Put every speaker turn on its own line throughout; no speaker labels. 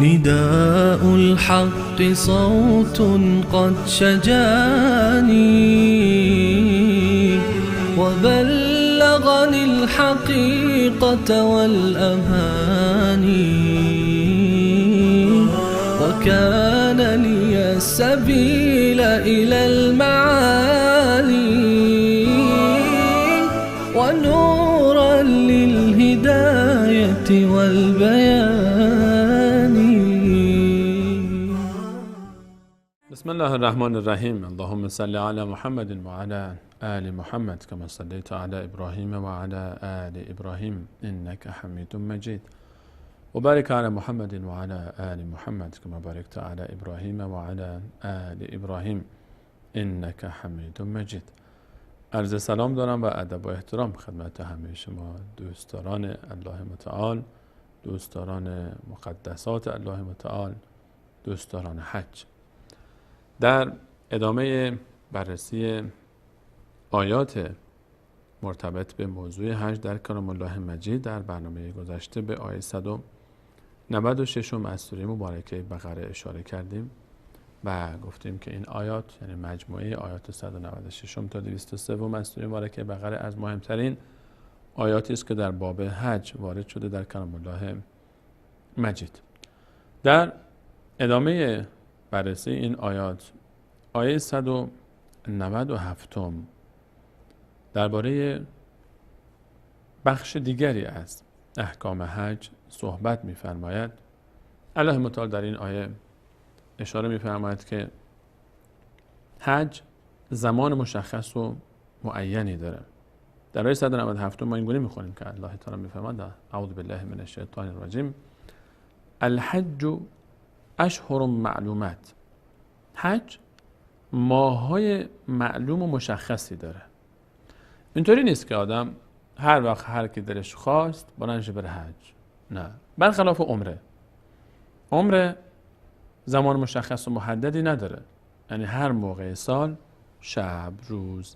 نداء الحق صوت قد شجاني وبلغني الحقيقة والأماني وكان لي السبيل إلى المعالي ونورا للهداية والبيان.
بسم الله الرحمن الرحیم. اللهم صل علی محمد و علی آل محمد كما صليت على ابراهیم و علی آل ابراهیم انك حمید مجید و بارک علی محمد و علی آل محمد كما باركت على ابراهیم و علی آل ابراهیم انك حمید مجید. عرض سلام دارم و ادب و احترام خدمت همه شما دوستداران الله متعال، دوستداران مقدسات الله متعال، دوستداران حج. در ادامه بررسی آیات مرتبط به موضوع حج در کلام الله مجید در برنامه گذشته به آیه 196 از سوره مبارکه بقره اشاره کردیم و گفتیم که این آیات یعنی مجموعه آیات 196 تا 203 از سوره مبارکه بقره از مهمترین آیاتی است که در باب حج وارد شده در کلام الله مجید. در ادامه بررسی این آیات آیه 197 درباره بخش دیگری از احکام حج صحبت می‌فرماید. الله متعال در این آیه اشاره می‌فرماید که حج زمان مشخص و معینی داره. در آیه 197 ما اینگونه می‌خونیم که الله تعالی می‌فرماید اعوذ بالله من الشیطان الرجیم الحج اشهر معلومات. حج ماه‌های معلوم و مشخصی داره. اینطوری نیست که آدم هر وقت هر کی دلش خواست بلند شه بره حج. نه، برخلاف عمره زمان مشخص و محددی نداره. یعنی هر موقع سال، شب، روز،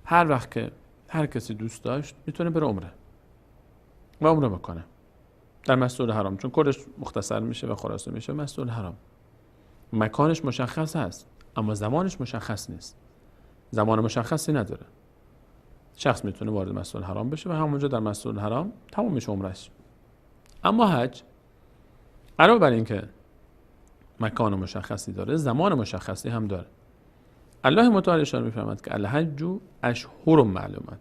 هر وقت که هر کسی دوست داشت میتونه بره عمره و عمره بکنه در مسجد حرام، چون کلش مختصر میشه و خلاصه میشه مسجد حرام. مکانش مشخص هست اما زمانش مشخص نیست، زمان مشخصی نداره. شخص میتونه وارد مسجد حرام بشه و همونجا در مسجد حرام تمام میشه عمرش. اما حج علاوه بر این که مکان مشخصی داره زمان مشخصی هم داره. الله متعال اشاره میفرماید که الحج اشهر معلومات،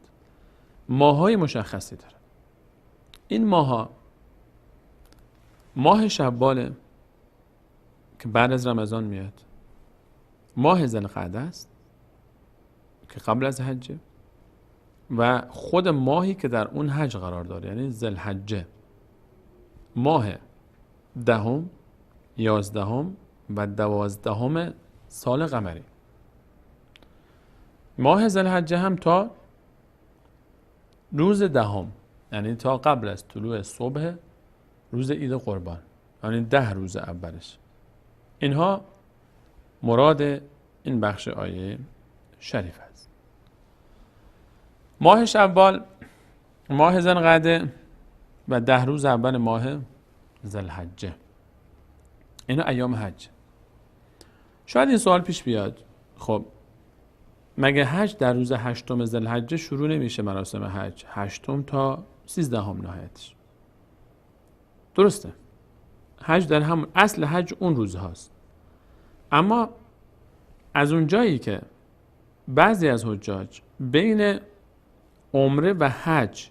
ماهای مشخصی داره. این ماها ماه شوال که بعد از رمضان میاد، ماه ذوالقعده است که قبل از حجه و خود ماهی که در اون حج قرار داره یعنی ذوالحجه، ماه 10، 11 و 12 سال قمری. ماه ذوالحجه هم تا روز 10 یعنی تا قبل از طلوع صبح روز عید قربان، یعنی 10 روز اولش. اینها مراد این بخش آیه شریف است. ماه شوال، ماه ذوالقعده و 10 روز اول ماه ذوالحجه، اینا ایام حج. شاید این سوال پیش بیاد، خب مگه حج در روز 8 ذوالحجه شروع نمیشه؟ مراسم حج 8 تا 13 نهایتش. درسته، حج در هم اصل حج اون روز هاست، اما از اون جایی که بعضی از حجاج بین عمره و حج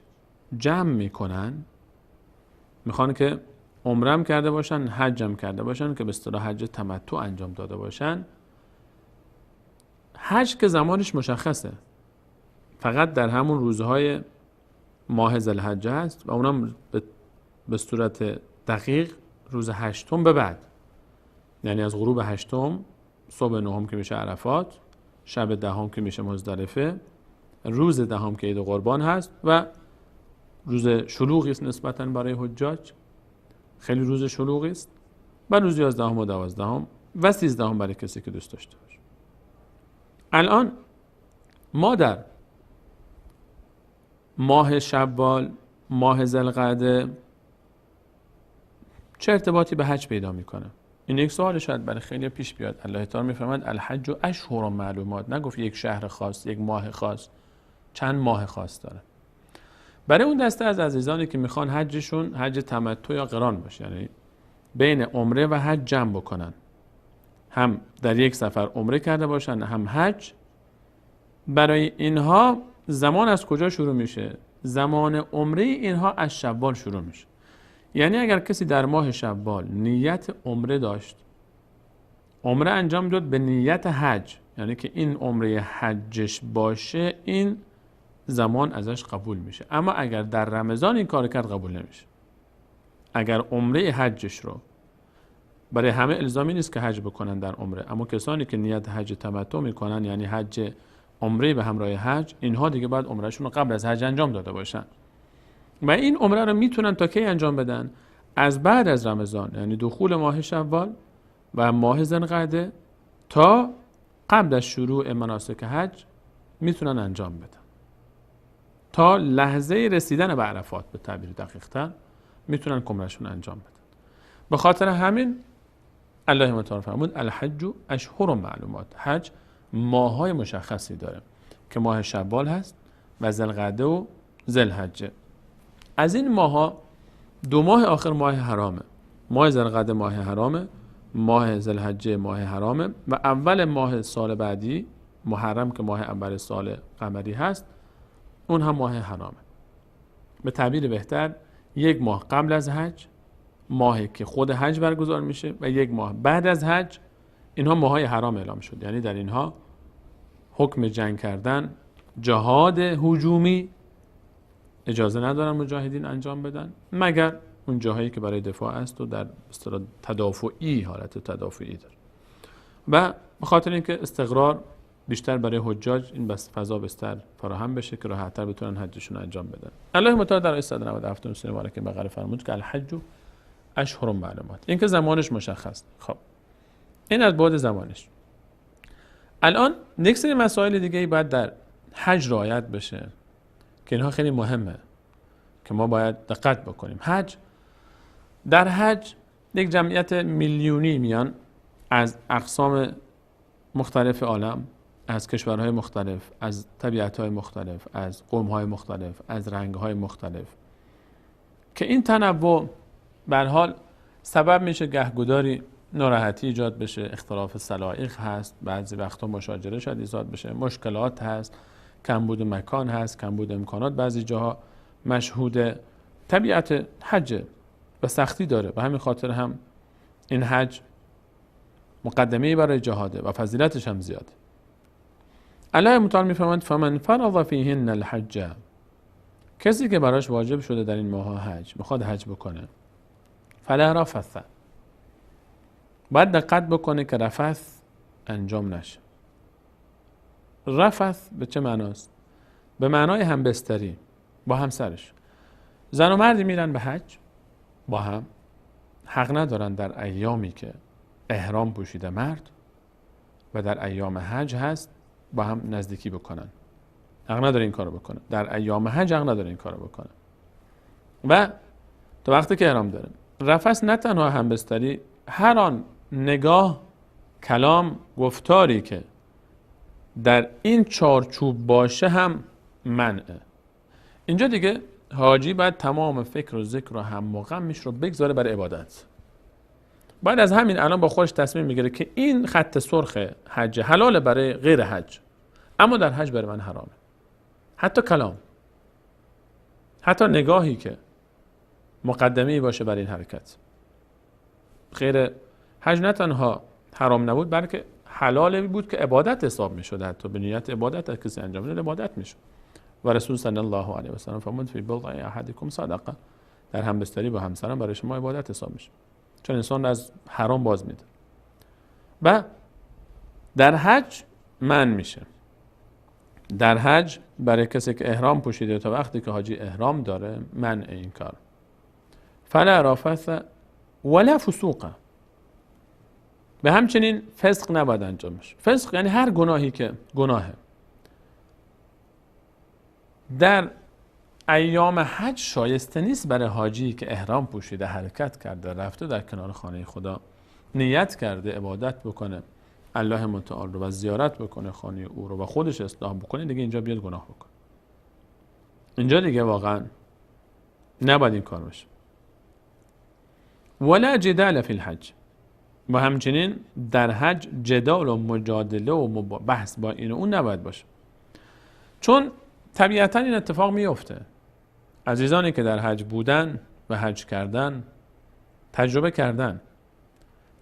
جمع میکنن، میخوان که عمره هم کرده باشن حج هم کرده باشن که به اصطلاح حج تمتع انجام داده باشن. حج که زمانش مشخصه، فقط در همون روزهای ماه ذوالحجه هست و اونم به به صورت دقیق روز 8 به بعد، یعنی از غروب 8 صبح 9 که میشه عرفات، شب 10 که میشه مزدلفه، روز 10 که عید قربان هست و روز شلوغی است نسبتاً برای حجاج، خیلی روز شلوغی است، و روز 11 و 12 و 13 برای کسی که دوست داشته باشه. الان ما در ماه شوال، ماه ذوالقعده چه ارتباطی به حج پیدا میکنه؟ این یک سوال شاید برای خیلی پیش بیاد. الله تعالی میفرماید الحج اشهر معلومات، نگفت یک شهر خاص، یک ماه خاص، چند ماه خاص داره. برای اون دسته از عزیزانی که میخوان حجشون حج تمتع یا قران باشه، یعنی بین عمره و حج جمع بکنن، هم در یک سفر عمره کرده باشن هم حج، برای اینها زمان از کجا شروع میشه؟ زمان عمره اینها از شوال شروع میشه. یعنی اگر کسی در ماه شوال نیت عمره داشت، عمره انجام داد به نیت حج، یعنی که این عمره حجش باشه، این زمان ازش قبول میشه. اما اگر در رمضان این کار کرد قبول نمیشه. اگر عمره حجش رو، برای همه الزامی نیست که حج بکنن در عمره، اما کسانی که نیت حج تمتع میکنن، یعنی حج عمره به همراه حج، اینها دیگه باید عمرهشون رو قبل از حج انجام داده باشن و این عمره رو میتونن تا کی انجام بدن؟ از بعد از رمضان، یعنی دخول ماه شوال و ماه ذوالقعده تا قبل از شروع مناسک حج میتونن انجام بدن، تا لحظه رسیدن به عرفات به تعبیر دقیق‌تر میتونن عمرهشون انجام بدن. به خاطر همین الله متعال فرمود الحج اشهر معلومات، حج ماه‌های مشخصی داره که ماه شوال هست و ذوالقعده و ذوالحجه. از این ماه‌ها 2 ماه آخر ماه حرامه، ماه ذوالقعده ماه حرامه، ماه ذوالحجه ماه حرامه و اول ماه سال بعدی محرم که ماه اول سال قمری هست اون هم ماه حرامه. به تعبیر بهتر 1 ماه قبل از حج، ماهی که خود حج برگزار میشه، و 1 ماه بعد از حج، اینها ماهای حرام اعلام شد. یعنی در اینها حکم جنگ کردن، جهاد هجومی اجازه ندارن مجاهدین انجام بدن، مگر اون جاهایی که برای دفاع است و در اصطلاح تدافعی، حالت تدافعی داره. و به خاطر اینکه استقرار بیشتر برای حجاج، این بس فضا بستر فراهم بشه که راحت‌تر بتونن حجشون انجام بدن. الله متعال در آیه 197 سوره مبارکه بقره فرمود که الحج اشهر معلومات، این که زمانش مشخص. خب این از بعد زمانش. الان یک سری مسائل دیگه باید در حج رعایت بشه که اینها خیلی مهمه که ما باید دقت بکنیم. حج، در حج یک جمعیت میلیونی میان از اقسام مختلف عالم، از کشورهای مختلف، از طبیعتهای مختلف، از قومهای مختلف، از رنگهای مختلف، که این تنوع به هر حال سبب میشه گهگداری ناراحتی ایجاد بشه، اختلاف سلایق هست، بعضی وقتا مشاجره شاید ایجاد بشه، مشکلات هست، کمبود مکان هست، کمبود امکانات بعضی جاها مشهوده. طبیعت حج و سختی داره، به همین خاطر هم این حج مقدمه‌ای برای جهاده و فضیلتش هم زیاده. الله متعال میفرماید فمن فرض فیهن الحج، کسی که براش واجب شده در این ماه حج، میخواد حج بکنه، فلا رفث، باید دقت بکنه که رفث انجام نشه. رفث به چه معناست؟ به معنای همبستری با همسرش. زن و مردی میرن به حج با هم، حق ندارن در ایامی که احرام پوشیده مرد و در ایام حج هست با هم نزدیکی بکنن. حق نداره این کارو بکنه. در ایام حج حق نداره این کارو بکنه. و تا وقتی که احرام داره. رفث نه تنها همبستری، هر آن نگاه، کلام، گفتاری که در این چارچوب باشه هم منعه. اینجا دیگه حاجی باید تمام فکر و ذکر و هم و غمش رو بگذاره برای عبادت. باید از همین الان با خودش تصمیم میگیره که این خط سرخ حج حلاله برای غیر حج، اما در حج برای من حرامه. حتی کلام، حتی نگاهی که مقدمه‌ای باشه برای این حرکت. غیر حج نه تنها حرام نبود، بلکه حلاله بود که عبادت حساب میشد، حتی به نیت عبادت از کسی انجام میداد عبادت میشد. و رسول صلی الله علیه و سلم فرمود فی بضع احدکم صدقه، در همبستری با همسرم برای شما عبادت حساب میشه، چون انسان از حرام باز میده. و در حج من میشه. در حج برای کسی که احرام پوشیده تا وقتی که حاجی احرام داره منع این کار. فلا رفث ولا فسوق. به همچنین فسق نباید انجام بشه. فسق یعنی هر گناهی که گناهه. در ایام حج شایسته نیست برای حاجی که احرام پوشیده حرکت کرده رفته در کنار خانه خدا نیت کرده عبادت بکنه الله متعال رو و زیارت بکنه خانه او رو و خودش اصلاح بکنه دیگه اینجا بیاد گناه بکنه. اینجا دیگه واقعا نباید این کار بشه. ولا جدال فی الحج. و همچنین در حج جدال و مجادله و بحث با این و اون نباید باشه، چون طبیعتا این اتفاق میفته. عزیزانی که در حج بودن و حج کردن تجربه کردن.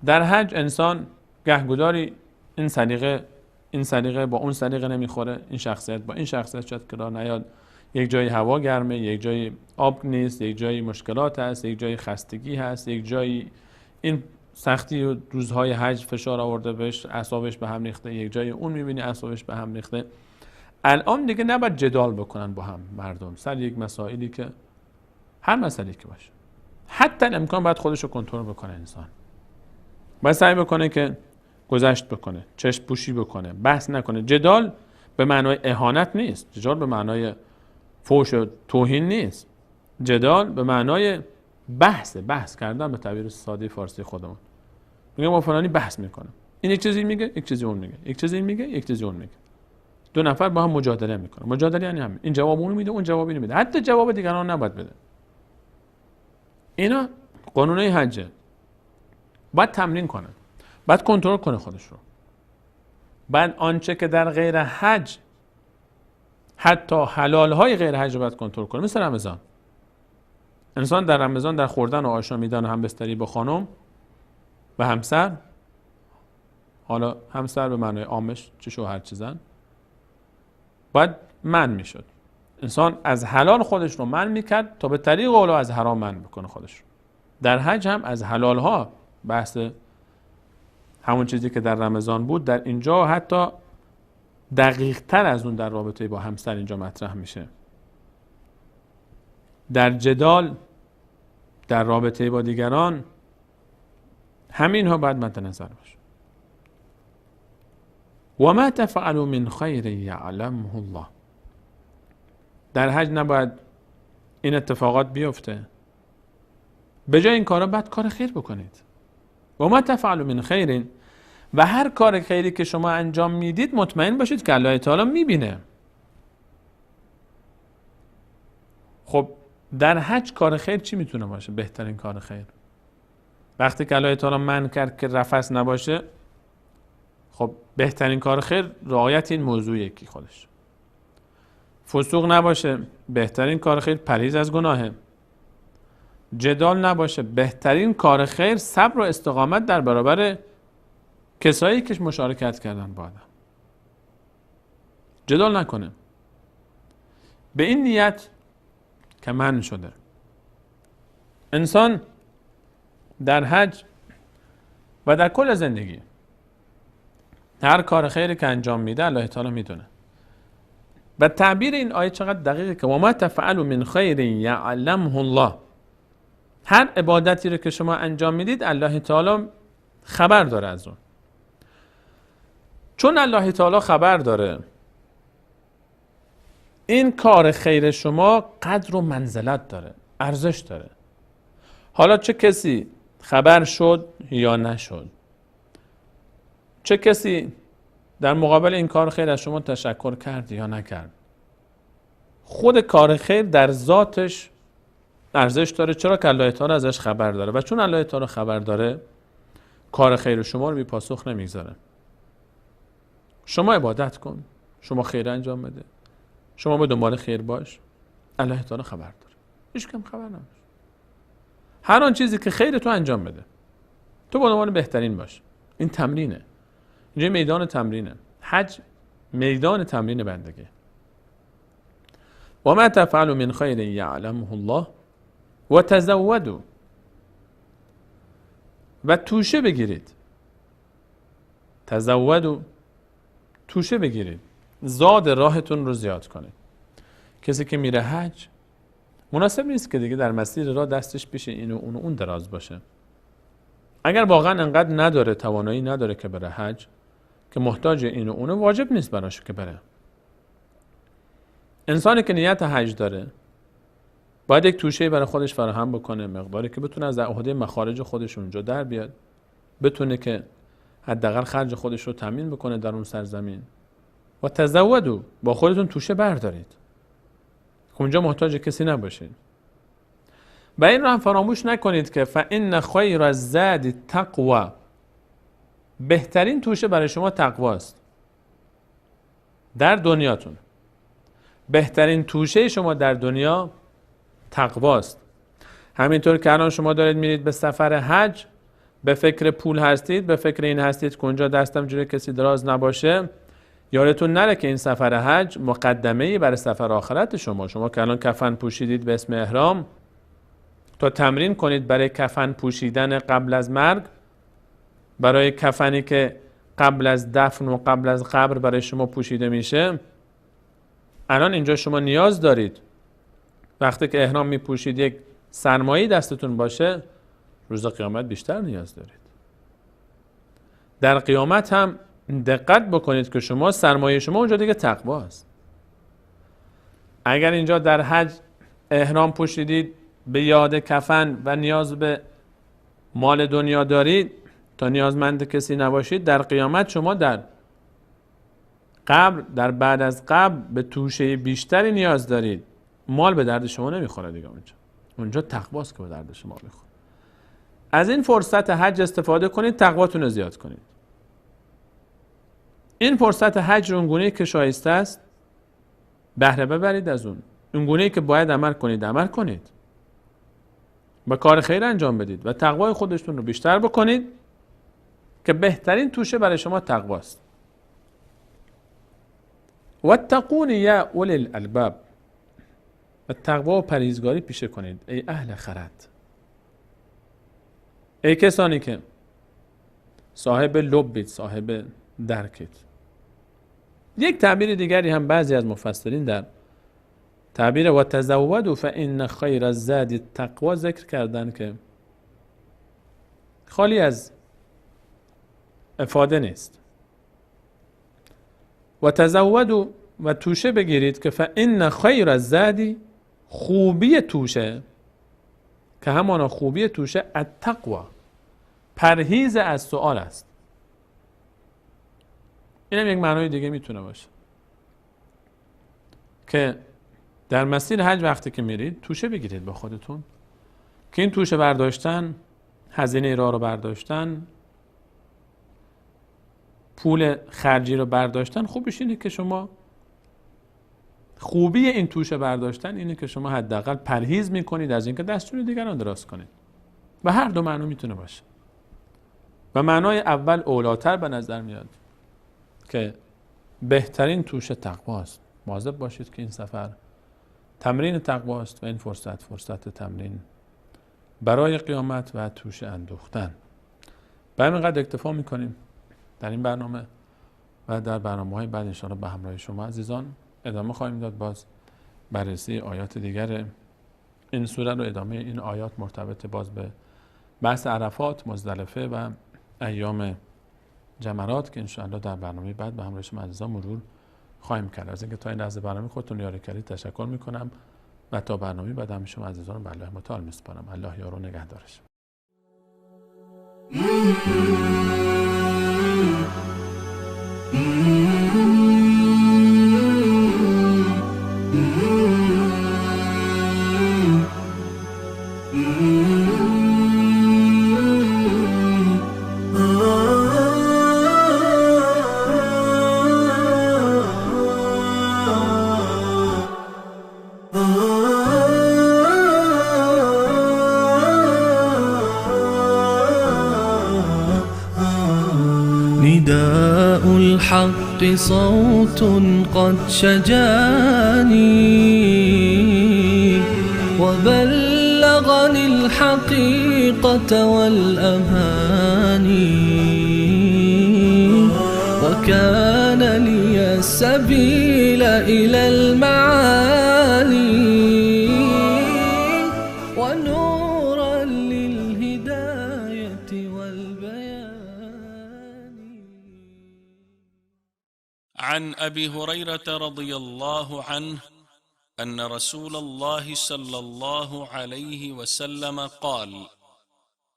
در حج انسان گهگداری این سلیقه با اون سلیقه نمیخوره، این شخصیت با این شخصیت شاید کنار نیاد، یک جایی هوا گرمه، یک جایی آب نیست، یک جایی مشکلات هست، یک جایی خستگی هست، یک جایی این سختی و روزهای حج فشار آورده بهش اعصابش به هم ریخته، یک جایی اون میبینی اعصابش به هم ریخته. الان دیگه نباید جدال بکنن با هم مردم سر یک مسائلی که هر مسئله که باشه، حتی امکان باید خودش رو کنترل بکنه. انسان باید سعی بکنه که گذشت بکنه، چشم پوشی بکنه، بحث نکنه. جدال به معنای اهانت نیست، جدال به معنای فحش و توهین نیست، جدال به معنای بحث کردن به تعبیر ساده فارسی خودمون. میگه ما فلانی بحث میکنه، این یک چیزی میگه، یک چیزی اون میگه، یک چیزی میگه، یک چیزی اون میگه. دو نفر با هم مجادله میکنه. مجادله یعنی همین، این جواب اون میده، اون جواب اینو میده، حتی جواب دیگران نباید بده. اینا قانونای حجه. باید تمرین کنه، باید کنترل کنه خودش رو. بعد آنچه که در غیر حج، حتی حلال های غیر حج رو باید کنترل کنه. مثل رمضان، انسان در رمضان در خوردن و آشامیدن و همبستری با خانم و همسر، حالا همسر به معنای عامش چه شوهر چه زن، باید منع میشد. انسان از حلال خودش رو منع میکرد تا به طریق اولو از حرام منع بکنه خودش رو. در حج هم از حلال ها بحث همون چیزی که در رمضان بود در اینجا حتی دقیق تر از اون در رابطه با همسر اینجا مطرح میشه. در جدال در رابطه با دیگران همین ها باید مد نظر باشه. و ما تفعلوا من خیر یعلمه الله. در حج نباید این اتفاقات بیفته. به جای این کارا باید کار خیر بکنید. و ما تفعلوا من خیر، و هر کار خیری که شما انجام میدید مطمئن باشید که الله تعالی میبینه. خب در حج کار خیر چی میتونه باشه؟ بهترین کار خیر وقتی که الله تعالی منع کرد که رفث نباشه، خب بهترین کار خیر رعایت این موضوع یکی خودش. فسوق نباشه، بهترین کار خیر پرهیز از گناهه. جدال نباشه، بهترین کار خیر صبر و استقامت در برابر کسایی که مشارکت کردن با آدم. جدال نکنه. به این نیت که منع شده. انسان در حج و در کل زندگی هر کار خیری که انجام میده الله تعالی میدونه. و تعبیر این آیه چقدر دقیقه که و ما تفعلوا من خیر یعلمه الله. هر عبادتی رو که شما انجام میدید الله تعالی خبر داره از اون. چون الله تعالی خبر داره، این کار خیر شما قدر و منزلت داره، ارزش داره. حالا چه کسی خبر شد یا نشد، چه کسی در مقابل این کار خیر از شما تشکر کرد یا نکرد، خود کار خیر در ذاتش ارزش داره. چرا که الله تعالی ازش خبر داره، و چون الله تعالی خبر داره کار خیر شما رو بی پاسخ نمیگذاره. شما عبادت کن، شما خیر انجام بده، شما به دنبال خیر باش، الله تعالی خبر داره، هیچ کم خبر نباشه. هر آن چیزی که خیر تو انجام بده، تو به دنبال بهترین باش. این تمرینه، اینجا میدان تمرینه. حج میدان تمرین بندگی. و ما تفعلوا من خیر یعلمه الله. و تزودوا، و توشه بگیرید. تزودوا، توشه بگیرید، زاد راهتون رو زیاد کنید. کسی که میره حج مناسب نیست که دیگه در مسیر راه دستش پیش این و اون دراز باشه. اگر واقعا انقدر نداره، توانایی نداره که بره حج، که محتاج این و اونه، واجب نیست براش که بره. انسانی که نیت حج داره باید یک توشه برای خودش فراهم بکنه، مقداری که بتونه از عهده مخارج خودش اونجا در بیاد، بتونه که حداقل خرج خودش رو تامین بکنه در اون سرزمین. و تزودوا، با خودتون توشه بردارید، اونجا محتاج کسی نباشید. و این رو هم فراموش نکنید که فإن خیر الزاد التقوی، بهترین توشه برای شما تقواست. در دنیاتون بهترین توشه شما در دنیا تقواست. همینطور که الان شما دارید میرید به سفر حج، به فکر پول هستید، به فکر این هستید که اونجا دستم جلوی کسی دراز نباشه، یادتون نره که این سفر حج مقدمه‌ای برای سفر آخرت شما. شما که الان کفن پوشیدید به اسم احرام، تا تمرین کنید برای کفن پوشیدن قبل از مرگ، برای کفنی که قبل از دفن و قبل از قبر برای شما پوشیده میشه. الان اینجا شما نیاز دارید وقتی که احرام میپوشید یک سرمایه دستتون باشه، روز قیامت بیشتر نیاز دارید. در قیامت هم دقت بکنید که شما سرمایه شما اونجا دیگه تقوا است. اگر اینجا در حج احرام پوشیدید، به یاد کفن و نیاز به مال دنیا دارید تا نیازمند کسی نباشید، در قیامت شما در قبر، در بعد از قبر به توشه بیشتری نیاز دارید. مال به درد شما نمیخوره دیگه، اونجا تقواست که به درد شما میخوره. از این فرصت حج استفاده کنید، تقواتون رو زیاد کنید. این فرصت حج رو اونگونه‌ای که شایسته است بهره ببرید از اون. اونگونه‌ای که باید عمل کنید، عمل کنید. با کار خیر انجام بدید و تقوای خودتون رو بیشتر بکنید که بهترین توشه برای شما تقواست. واتقون یا اولی الالباب، و تقوا و پرهیزگاری پیشه کنید ای اهل خرد، ای کسانی که صاحب لبید، صاحب درکید. یک تعبیر دیگری هم بعضی از مفسرین در تعبیر و تزودوا فإن خیر الزاد التقوی ذکر کردن که خالی از افاده نیست. و تزودوا، و توشه بگیرید که فإن خیر الزاد، خوبی توشه، که همانا خوبی توشه التقوی، پرهیز از سؤال است. این هم یک معنای دیگه میتونه باشه که در مسیر حج وقتی که میرید توشه بگیرید با خودتون، که این توشه برداشتن، هزینه راه رو برداشتن، پول خرجی رو برداشتن، خوبش اینه که شما، خوبی این توشه برداشتن اینه که شما حداقل پرهیز میکنید از اینکه دستور دیگران دراز کنید. و هر دو معنی میتونه باشه. و معنای اول اولاتر به نظر میاد که بهترین توشه تقواست. مواظب باشید که این سفر تمرین تقواست و این فرصت تمرین برای قیامت و توشه اندوختن. به همین قدر اکتفا میکنیم در این برنامه و در برنامه‌های بعد انشاءالله به همراه شما عزیزان ادامه خواهیم داد. باز بررسی آیات دیگر این سوره رو، ادامه این آیات مرتبط باز به بحث عرفات، مزدلفه و ایام جمرات که انشاءالله در برنامه بعد به همراه شما عزیزان مرور خواهیم کرد. از اینکه تا این لحظه برنامه خودتون یاری کردید تشکر میکنم و تا برنامه بعد هم شما عزیزان به الله متعال میسپارم. الله یار و نگهدارش.
نداء الحق صوت قد شجاني وبلغ أعطاني الحقيقة والأماني، وكان لي السبيل إلى المعالي، ونورا للهداية والبيان.
عن أبي هريرة رضي الله عنه أن رسول الله صلى الله عليه وسلم قال: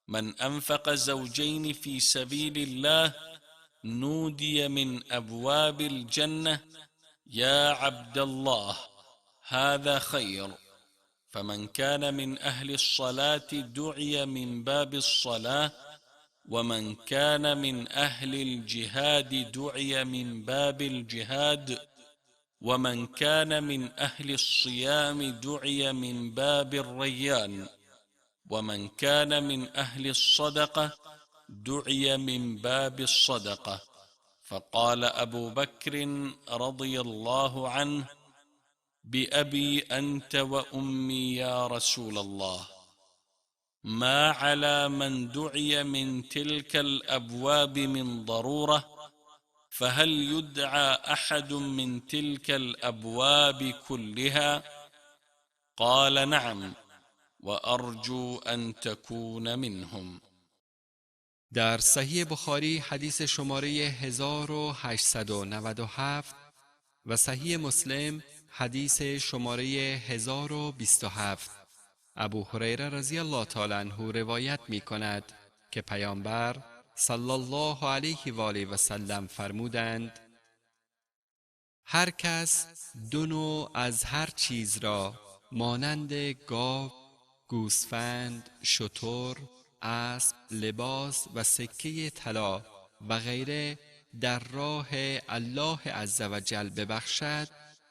من أنفق زوجين في سبيل الله نودي من أبواب الجنة: يا عبد الله هذا خير. فمن كان من أهل الصلاة دعي من باب الصلاة، ومن كان من أهل الجهاد دعي من باب الجهاد، ومن كان من أهل الصيام دعي من باب الريان، ومن كان من أهل الصدقة دعي من باب الصدقة. فقال أبو بكر رضي الله عنه: بأبي أنت وأمي يا رسول الله، ما على من دعي من تلك الأبواب من ضرورة، فهل يدعى أحد من تلك الأبواب كلها؟ قال: نعم، وأرجو أن تكون منهم.
در صحیح بخاری حدیث شماره 1897 و صحیح مسلم حدیث شماره 1027 ابو هریره رضی الله تعالی عنه روایت می کند که پیامبر صلی الله علیه و آله و سلم فرمودند: هر کس دو نوع از هر چیز را مانند گاو، گوسفند، شتر، اسب، لباس و سکه طلا و غیره در راه الله عزوجل ببخشد،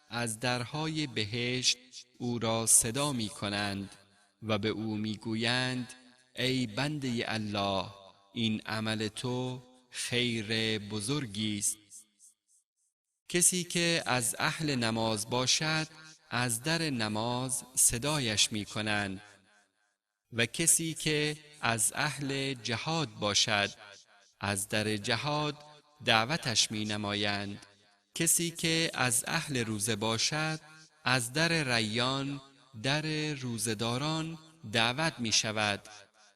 از درهای بهشت او را صدا می کنند و به او می گویند: ای بنده الله، این عمل تو خیر بزرگی است. کسی که از اهل نماز باشد از در نماز صدایش می کنند، و کسی که از اهل جهاد باشد از در جهاد دعوتش می نمایند. کسی که از اهل روزه باشد از در ریان در روزداران دعوت می شود،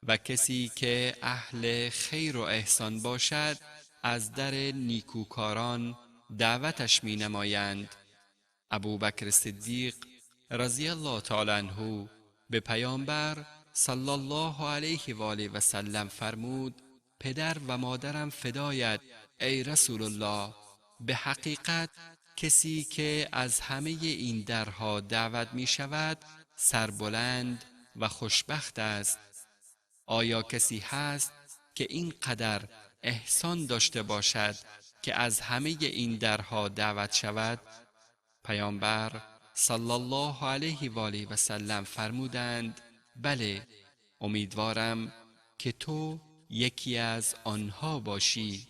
و کسی که اهل خیر و احسان باشد از در نیکوکاران دعوتش می نمایند. ابو بکر صدیق رضی الله تعالی عنه به پیامبر صلی الله علیه و آله و سلم فرمود: پدر و مادرم فدایت ای رسول الله، به حقیقت کسی که از همه این درها دعوت می شود سربلند و خوشبخت است. آیا کسی هست که این قدر احسان داشته باشد که از همه این درها دعوت شود؟ پیامبر صلی الله علیه و آله و سلم فرمودند: بله، امیدوارم که تو یکی از آنها باشی.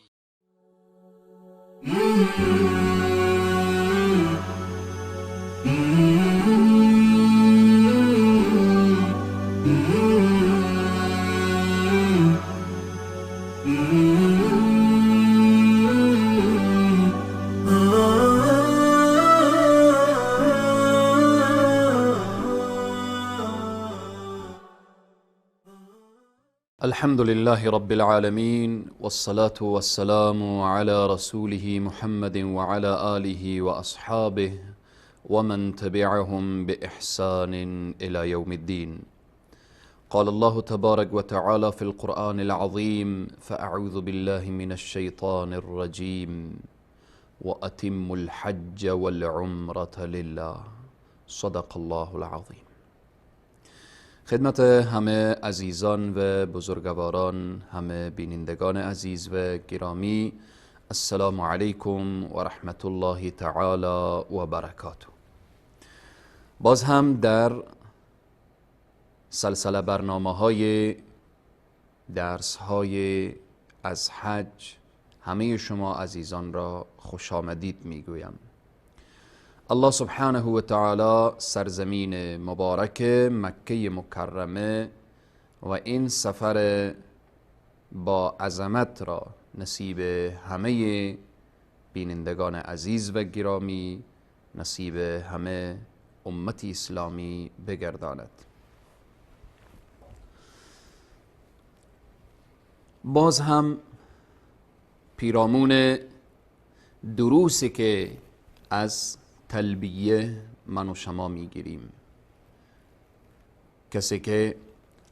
الحمد لله رب العالمين، والصلاة والسلام على رسوله محمد وعلى آله وأصحابه ومن تبعهم بإحسان إلى يوم الدين. قال الله تبارك وتعالى في القرآن العظيم: فأعوذ بالله من الشيطان الرجيم وأتم الحج والعمرة لله صدق الله العظيم. خدمت همه عزیزان و بزرگواران، همه بینندگان عزیز و گرامی، السلام علیکم و رحمت الله تعالی و برکاته. باز هم در سلسله برنامه‌های درس‌های از حج همه شما عزیزان را خوش آمدید میگویم. الله سبحانه و تعالی سرزمین مبارک مکه مکرمه و این سفر با عظمت را نصیب همه بینندگان عزیز و گرامی، نصیب همه امت اسلامی بگرداند. باز هم پیرامون دروسی که از تلبیه من و شما میگیریم، کسی که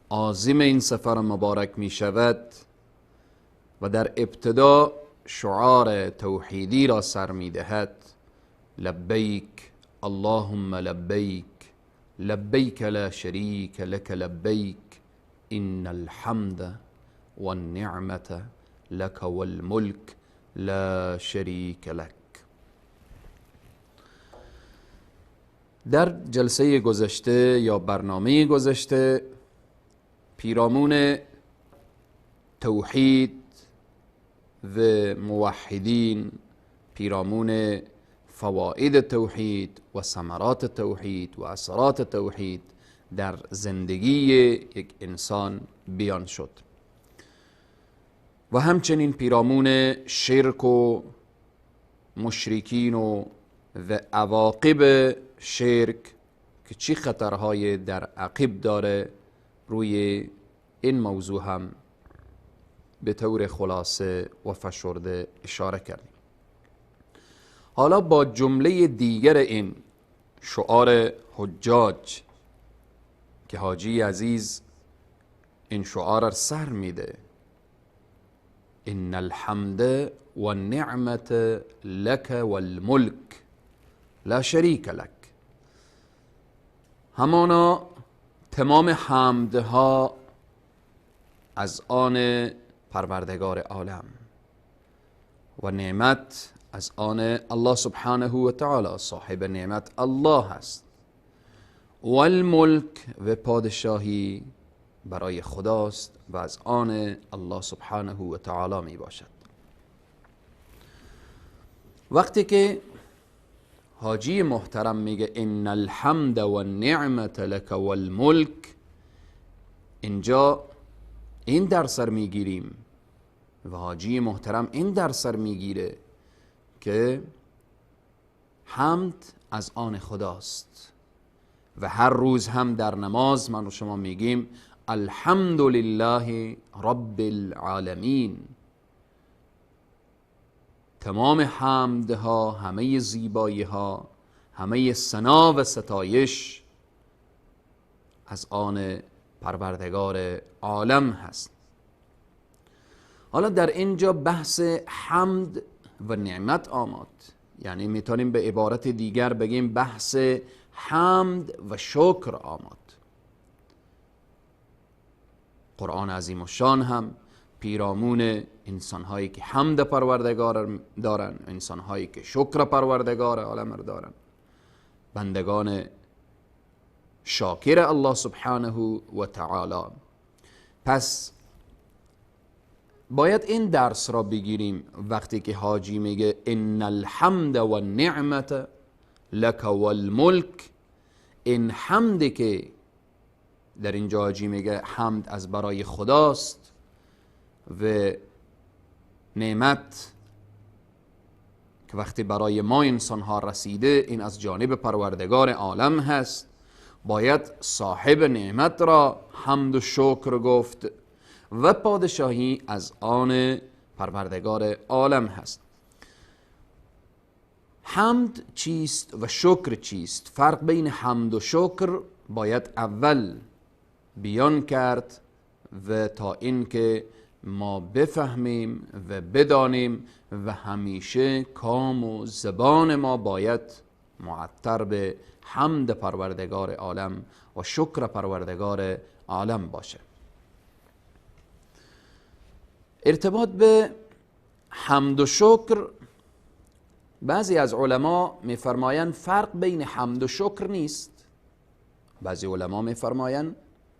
عازم این سفر مبارک می شود و در ابتدا شعار توحیدی را سر می دهد: لبیک اللهم لبیک لبیک لا شریک لک لبیک ان الحمد والنعمة لك والملك لا شریک لک. در جلسه گذشته یا برنامه گذشته پیرامون توحید و موحدین، پیرامون فواید توحید و ثمرات توحید و اثرات توحید در زندگی یک انسان بیان شد و همچنین پیرامون شرک و مشرکین و عواقب شرک که چی خطرهای در عقب داره، روی این موضوع هم به طور خلاصه و فشرده اشاره کردیم. حالا با جمله دیگر این شعار حجاج که حاجی عزیز این شعار را سر میده: ان الحمد والنعمت لك والملک لا شریک لک. همانا تمام حمدها از آن پروردگار عالم و نعمت از آن الله سبحانه و تعالی، صاحب نعمت الله است، و الملک و پادشاهی برای خداست و از آن الله سبحانه و تعالی می باشد. وقتی که حاجی محترم میگه ان الحمد والنعمت لك والملک، اینجا این در سر میگیریم و حاجی محترم این در سر میگیره که حمد از آن خداست و هر روز هم در نماز من و شما میگیم الحمد لله رب العالمین. تمام حمدها، همه زیبایی ها، همه ثنا و ستایش از آن پروردگار عالم هست. حالا در اینجا بحث حمد و نعمت آمد، یعنی میتونیم به عبارت دیگر بگیم بحث حمد و شکر آمد. قرآن عظیم و شان هم پیرامون انسانهایی که حمد پروردگار دارن، انسانهایی که شکر پروردگار عالم دارن، بندگان شاکر الله سبحانه و تعالی. پس باید این درس را بگیریم وقتی که حاجی میگه ان الحمد والنعمت لك والملک. این حمد که در اینجا حاجی میگه حمد از برای خداست و نعمت که وقتی برای ما انسان ها رسیده این از جانب پروردگار عالم هست، باید صاحب نعمت را حمد و شکر گفت و پادشاهی از آن پروردگار عالم هست. حمد چیست و شکر چیست؟ فرق بین حمد و شکر باید اول بیان کرد و تا اینکه ما بفهمیم و بدانیم و همیشه کام و زبان ما باید معطر به حمد پروردگار عالم و شکر پروردگار عالم باشه. ارتباط به حمد و شکر، بعضی از علما میفرمایند فرق بین حمد و شکر نیست. بعضی علما میفرمایند،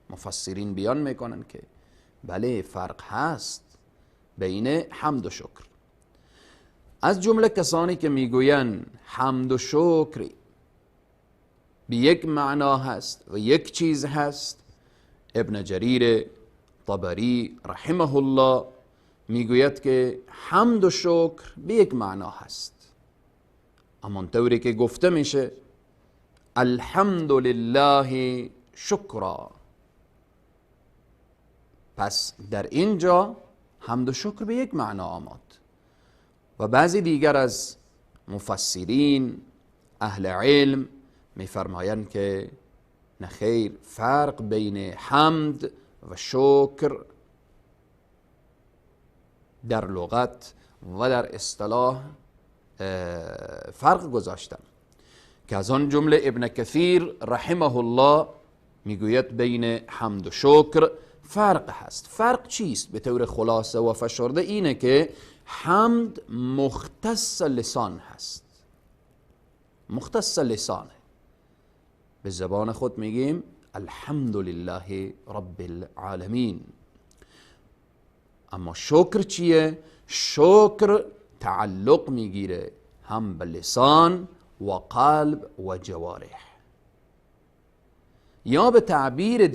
مفسرین بیان میکنن که بله فرق هست بین حمد و شکر. از جمله کسانی که میگویند حمد و شکر به یک معنا هست و یک چیز هست، ابن جریر طبری رحمه الله میگوید که حمد و شکر به یک معنا هست، اما طوری که گفته میشه الحمد لله شکرا. پس در اینجا حمد و شکر به یک معنا آمد و بعضی دیگر از مفسرین اهل علم میفرمایند که نخیر، فرق بین حمد و شکر در لغت و در اصطلاح فرق گذاشتن که از آن جمله ابن کثیر رحمه الله میگوید بین حمد و شکر فرق هست. فرق چیست؟ به طور خلاصه و فشرده اینه که حمد مختص لسان هست، مختص لسانه، به زبان خود میگیم الحمد لله رب العالمین. اما شکر چیه؟ شکر تعلق میگیره هم به لسان و قلب و جوارح. یا به تعبیر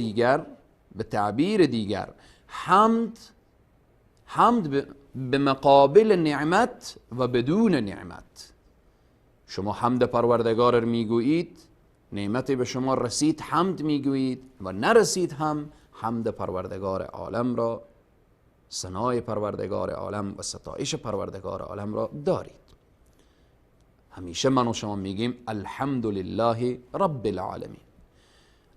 دیگر حمد به مقابل نعمت و بدون نعمت. شما حمد پروردگار رو میگویید، نعمتی به شما رسید حمد میگویید و نرسید هم حمد پروردگار عالم را، ثنای پروردگار عالم و ستایش پروردگار عالم را دارید. همیشه من و شما میگیم الحمد لله رب العالمین.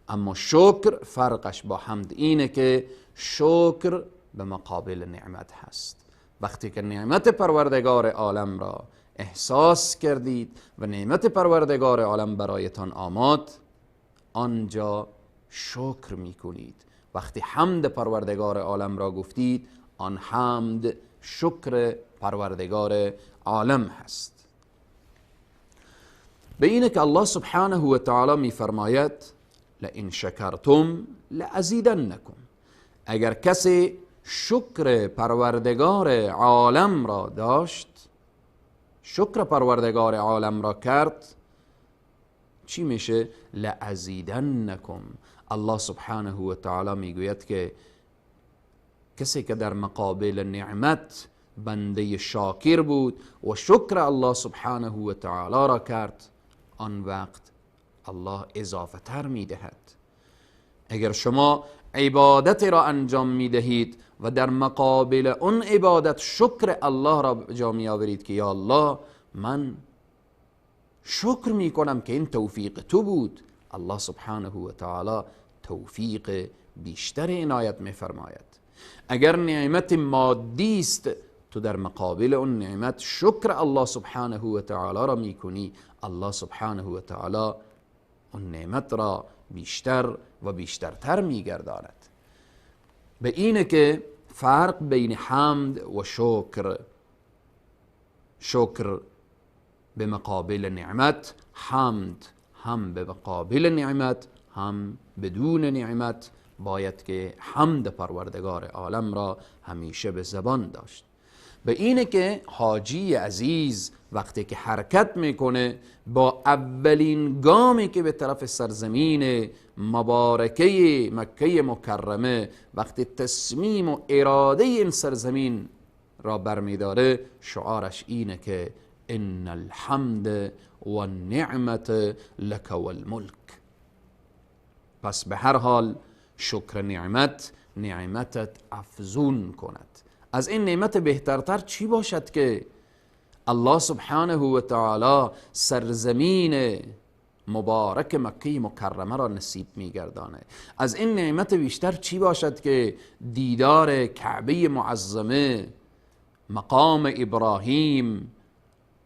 اما شکر فرقش با حمد اینه که شکر به مقابل نعمت هست. وقتی که نعمت پروردگار عالم را احساس کردید و نعمت پروردگار عالم برایتان آمد، آنجا شکر میکنید. وقتی حمد پروردگار عالم را گفتید، آن حمد شکر پروردگار عالم هست. به اینه که الله سبحانه و تعالی میفرماید لئن شکرتم لازیدنکم. اگر کسی شکر پروردگار عالم را داشت، شکر پروردگار عالم را کرد، چی میشه؟ لازیدنکم. الله سبحانه و تعالی میگوید که کسی که در مقابل نعمت بنده شاکر بود و شکر الله سبحانه و تعالی را کرد، آن وقت الله اضافه تر میدهد. اگر شما عبادت را انجام میدهید و در مقابل اون عبادت شکر الله را جا می آورید که یا الله من شکر می کنم که این توفیق تو بود، الله سبحانه و تعالی توفیق بیشتر عنایت می فرماید. اگر نعمت مادی است، تو در مقابل اون نعمت شکر الله سبحانه و تعالی را می کنی، الله سبحانه و تعالی اون نعمت را بیشتر و بیشترتر می گرداند. به اینه که فرق بین حمد و شکر، شکر به مقابل نعمت، حمد هم به مقابل نعمت هم بدون نعمت، باید که حمد پروردگار عالم را همیشه به زبان داشت. به اینه که حاجی عزیز وقتی که حرکت میکنه با اولین گامی که به طرف سرزمین مبارکه مکه مکرمه، وقتی تصمیم و اراده این سرزمین را برمیداره، شعارش اینه که ان الحمد والنعمت لك والملک. پس به هر حال شکر نعمت نعمتت افزون کند. از این نعمت بهترتر چی باشد که الله سبحانه و تعالی سرزمین مبارک مکه مکرمه را نصیب میگردانه؟ از این نعمت بیشتر چی باشد که دیدار کعبه معظمه، مقام ابراهیم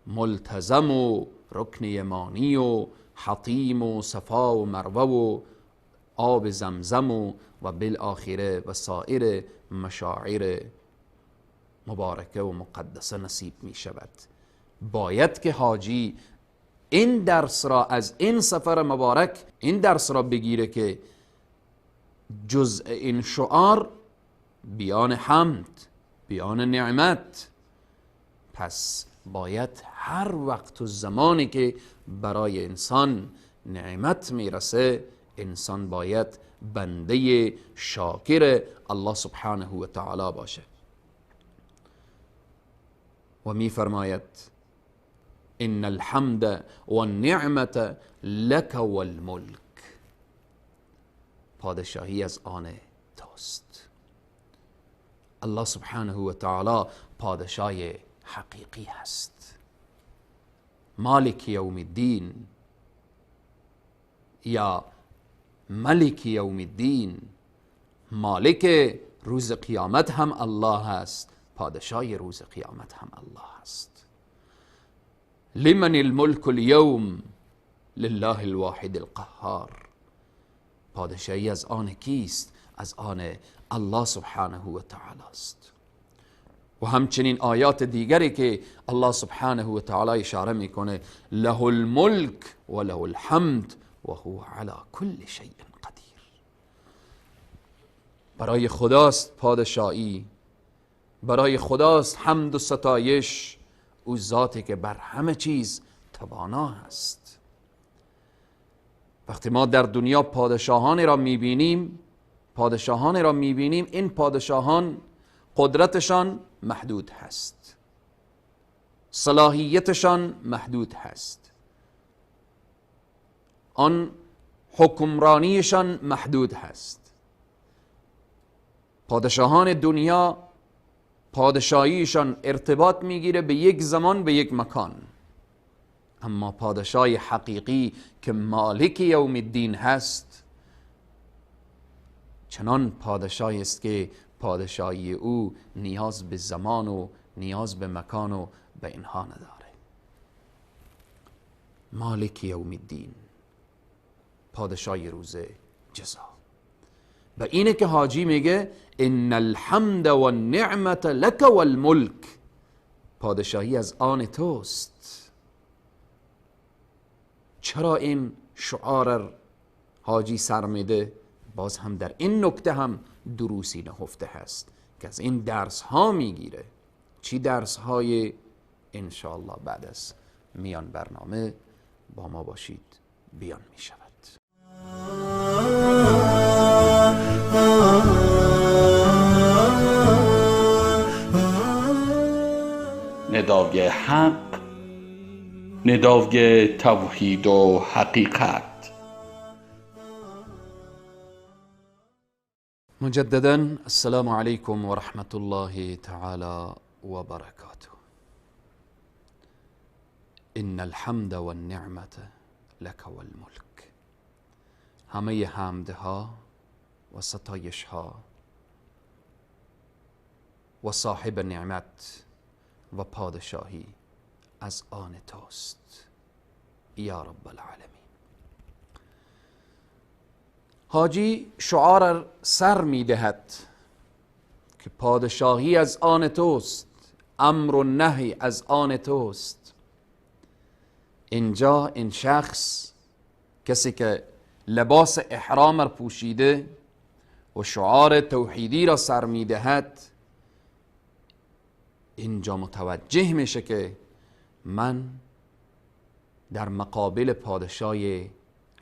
ملتزم و رکن یمانی و حطیم و صفا و مروه و آب زمزم و بالآخره و سایر مشاعر مبارکه و مقدسه نصیب می شود. باید که حاجی این درس را از این سفر مبارک این درس را بگیره که جزء این شعار بیان حمد، بیان نعمت. پس باید هر وقت و زمانی که برای انسان نعمت میرسه، انسان باید بنده شاکر الله سبحانه و تعالی باشه. و می فرماید ان الحمد والنعمة لك والملک، پادشاهی از آن توست. الله سبحانه و تعالی پادشاه حقیقی هست. مالک یوم الدین یا ملک یوم الدین، مالک روز قیامت هم الله هست، پادشاه روز قیامت هم الله هست. لمن الملک اليوم لله الواحد القهار، پادشاهی از آن کیست؟ از آن الله سبحانه و تعالی است. و همچنین آیات دیگری که الله سبحانه و تعالی اشاره میکنه له الملک و له الحمد و هو علی کل شیء قدیر، برای خداست پادشاهی، برای خداست حمد و ستایش، او ذاتی که بر همه چیز توانا هست. وقتی ما در دنیا پادشاهانی را میبینیم این پادشاهان قدرتشان محدود هست، صلاحیتشان محدود هست، آن حکمرانیشان محدود هست. پادشاهان دنیا پادشاهیشان ارتباط میگیره به یک زمان، به یک مکان، اما پادشاه حقیقی که مالک یوم الدین هست چنان پادشاهی است که پادشاهی او نیاز به زمان و نیاز به مکان و به اینها نداره. مالک یوم الدین، پادشاهی روز جزا. و اینه که حاجی میگه ان الحمد والنعمة لك والملک، پادشاهی از آن توست. چرا این شعار حاجی سر میده؟ باز هم در این نکته هم دروسی نهفته هست که از این درس ها میگیره. چی درس های؟ انشاءالله بعد از میان برنامه با ما باشید بیان میشود.
ندای حق، ندای توحید و حقیقت.
مجددا السلام علیکم و رحمت الله تعالی و برکاته. ان الحمد والنعمة لك والملک، همه حمدها و ستایشها و صاحب نعمت و پادشاهی از آن توست یا رب العالمین. حاجی شعار سر میدهد که پادشاهی از آن توست، امر و نهی از آن توست. اینجا این شخص، کسی که لباس احرام را پوشیده و شعار توحیدی را سر میدهد، اینجا متوجه میشه که من در مقابل پادشاه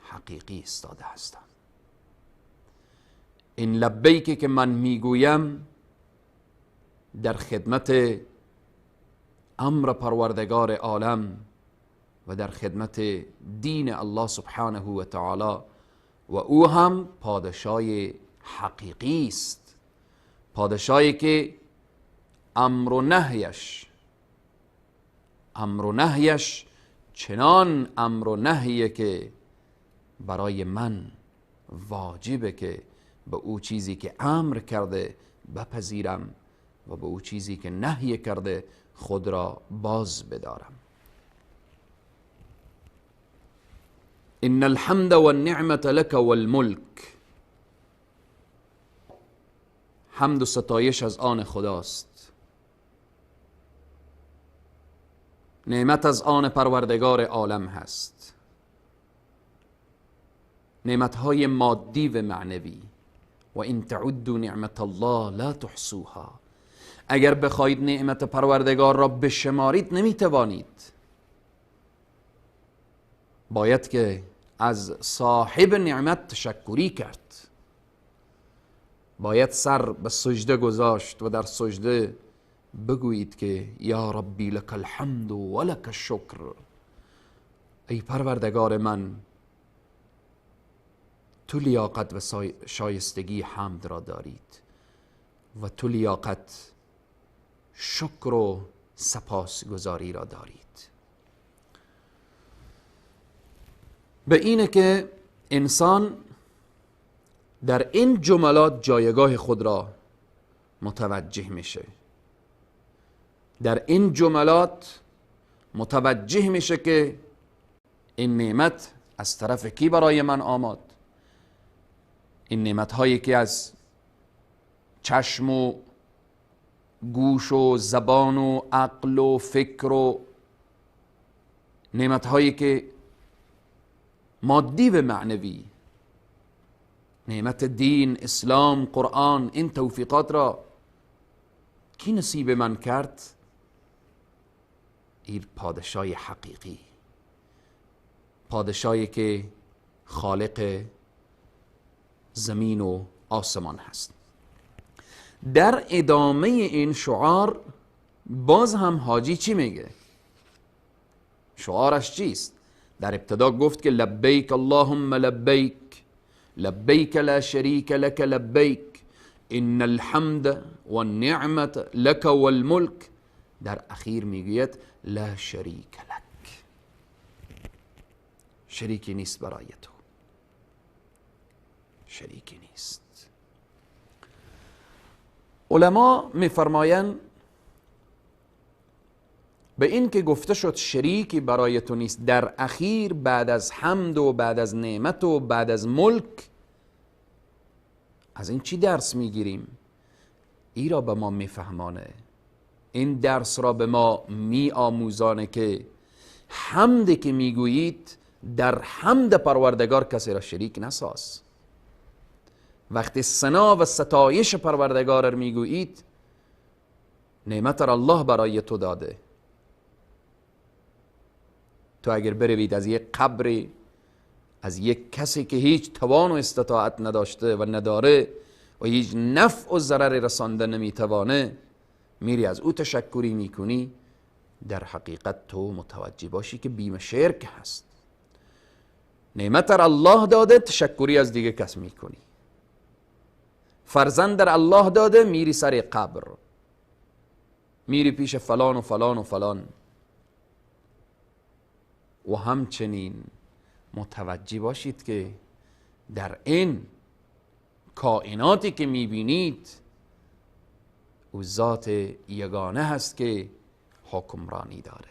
حقیقی ایستاده هستم. این لبیکی که من میگویم در خدمت امر پروردگار عالم و در خدمت دین الله سبحانه و تعالی، و او هم پادشاه حقیقی است، پادشاهی که امر و نهیش چنان امر و نهیه که برای من واجبه که به او چیزی که امر کرده بپذیرم و به او چیزی که نهی کرده خود را باز بدارم. ان الحمد والنعمة لك والملک، حمد و ستایش از آن خداست، نعمت از آن پروردگار عالم هست، نعمتهای مادی و معنوی. و این تعدوا نعمت الله لا تحصوها، اگر بخواهید نعمت پروردگار را بشمارید نمیتوانید. باید که از صاحب نعمت تشکری کرد. باید سر به سجده گذاشت و در سجده بگویید که یا ربی لک الحمد و لک الشکر، ای پروردگار من تو لیاقت و شایستگی حمد را دارید و تو لیاقت شکر و سپاسگزاری را دارید. به اینه که انسان در این جملات جایگاه خود را متوجه میشه، در این جملات متوجه میشه که این نعمت از طرف کی برای من آمد؟ این نعمت هایی که از چشم و گوش و زبان و عقل و فکر و نعمت هایی که مادی و معنوی، نعمت دین، اسلام، قرآن، این توفیقات را کی نصیب من کرد؟ این پادشاه حقیقی، پادشاهی که خالق زمین و آسمان هست. در ادامه این شعار باز هم حاجی چی میگه؟ شعارش چیست؟ در ابتدا گفت که لبیک اللهم لبیک لبیک لا شریک لک لبیک ان الحمد والنعمت لک والملک. در اخیر میگوید لا شریک لک، شریکی نیست برای تو، شریکی نیست. علما میفرمایند به این که گفته شد شریکی برای تو نیست، در اخیر بعد از حمد و بعد از نعمت و بعد از ملک، از این چی درس میگیریم؟ ای را به ما میفهمانه، این درس را به ما میآموزانه که حمد که میگویید در حمد پروردگار کسی را شریک نساز. وقتی ثنا و ستایش پروردگار را میگویید، نعمت را الله برای تو داده. تو اگر بروید از یک قبر، از یک کسی که هیچ توان و استطاعت نداشته و نداره و هیچ نفع و ضرر رسانده نمیتوانه، میری از او تشکری میکنی، در حقیقت تو متوجه باشی که بیم شرک هست. نعمت را الله داده، تشکری از دیگه کس میکنی. فرزند در الله داده، میری سر قبر، میری پیش فلان و فلان و فلان. و همچنین متوجه باشید که در این کائناتی که میبینید او ذات یگانه هست که حکمرانی داره،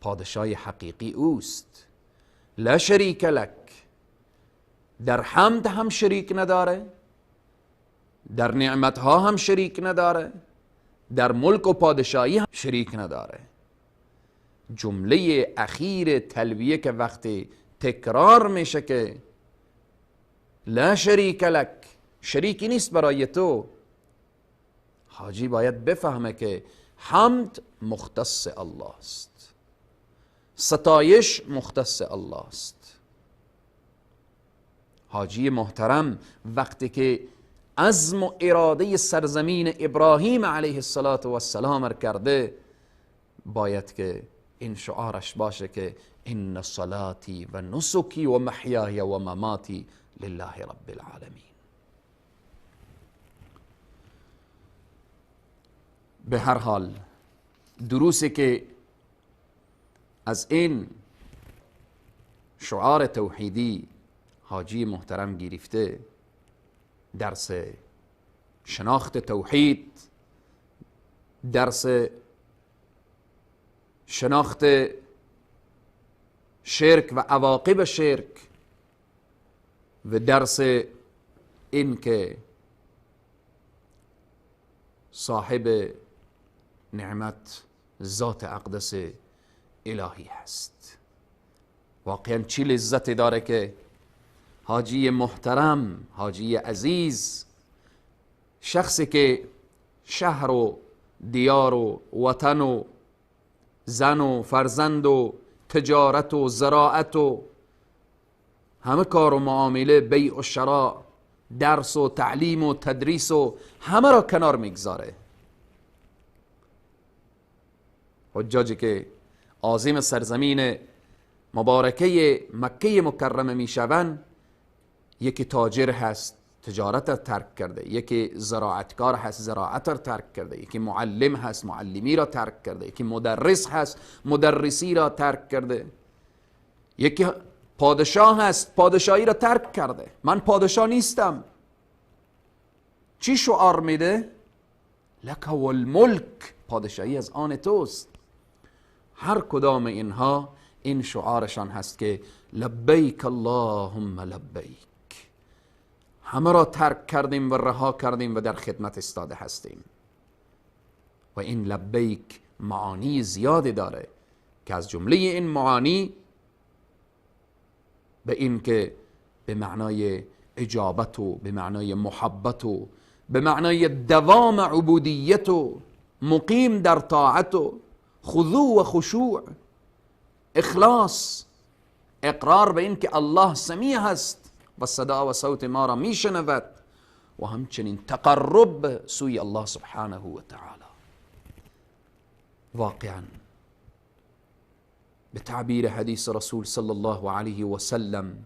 پادشاه حقیقی اوست. لا شریک لک، در حمد هم شریک نداره، در نعمتها هم شریک نداره، در ملک و پادشاهی هم شریک نداره. جمله اخیر تلبیه که وقتی تکرار میشه که لا شریک لک، شریکی نیست برای تو، حاجی باید بفهمه که حمد مختص الله است، ستایش مختص الله است. حاجی محترم وقتی که عزم و اراده سرزمین ابراهیم علیه السلام را کرده، باید که این شعارش باشه که ان صلاتی و نسکی و محیای و مماتی لله رب العالمین. به هر حال دروسی که از این شعار توحیدی حاجی محترم گرفته، درس شناخت توحید، درس شناخت شرک و عواقب شرک، و درس این که صاحب نعمت ذات اقدس الهی هست. واقعا چی لذتی داره که حاجی محترم، حاجی عزیز، شخصی که شهر و دیار و وطن و زن و فرزند و تجارت و زراعت و همه کار و معامله، بیع و شراء درس و تعلیم و تدریس و همه را کنار میگذاره. حجاجی که عازم سرزمین مبارکه مکه مکرمه میشوند، یکی تاجر هست تجارت را ترک کرده، یکی زراعتکار هست زراعت را ترک کرده، یکی معلم هست معلمی را ترک کرده، یکی مدرس هست مدرسی را ترک کرده، یکی پادشاه هست پادشاهی را ترک کرده. من پادشاه نیستم. چی شعار میده؟ لک والملک، پادشاهی از آن توست. هر کدام اینها این شعارشان هست که لبیک اللهم لبیک، همه را ترک کردیم و رها کردیم و در خدمت استاده هستیم. و این لبیک معانی زیادی داره که از جمله این معانی به این که به معنای اجابت و به معنای محبت و به معنای دوام عبودیت و مقیم در طاعت و خضوع و خشوع، اخلاص، اقرار به این که الله سمیع هست و صدا و صوت ما را میشنود، و همچنین تقرب سوی الله سبحانه و تعالی. واقعا به تعبیر حدیث رسول صلی الله علیه و سلم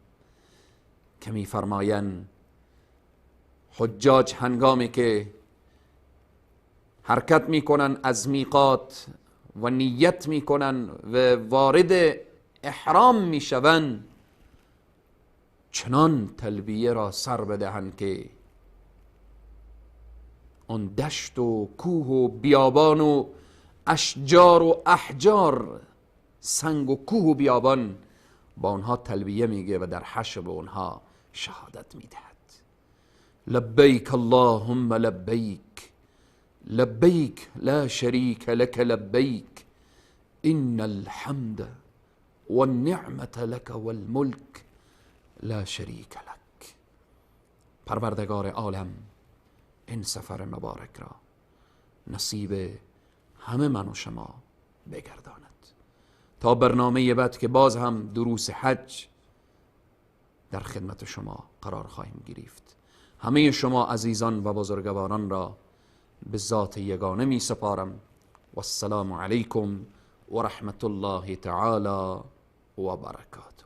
که می فرمایند حجاج هنگامی که حرکت میکنن از میقات و نیت میکنن و وارد احرام میشوند، چنان تلبیه را سر بدهند که اون دشت و کوه و بیابان و اشجار و احجار، سنگ و کوه و بیابان با اونها تلبیه میگه و در حشر به اونها شهادت میدهد. لبیک اللهم لبیک، لبیک لا شریک لک لبیک، ان الحمد والنعمة لك والملك لا شریک لک. پروردگار عالم این سفر مبارک را نصیب همه من و شما بگرداند. تا برنامه بعد که باز هم دروس حج در خدمت شما قرار خواهیم گرفت. همه شما عزیزان و بزرگواران را به ذات یگانه می سپارم و السلام علیکم و رحمت الله تعالی و برکاته.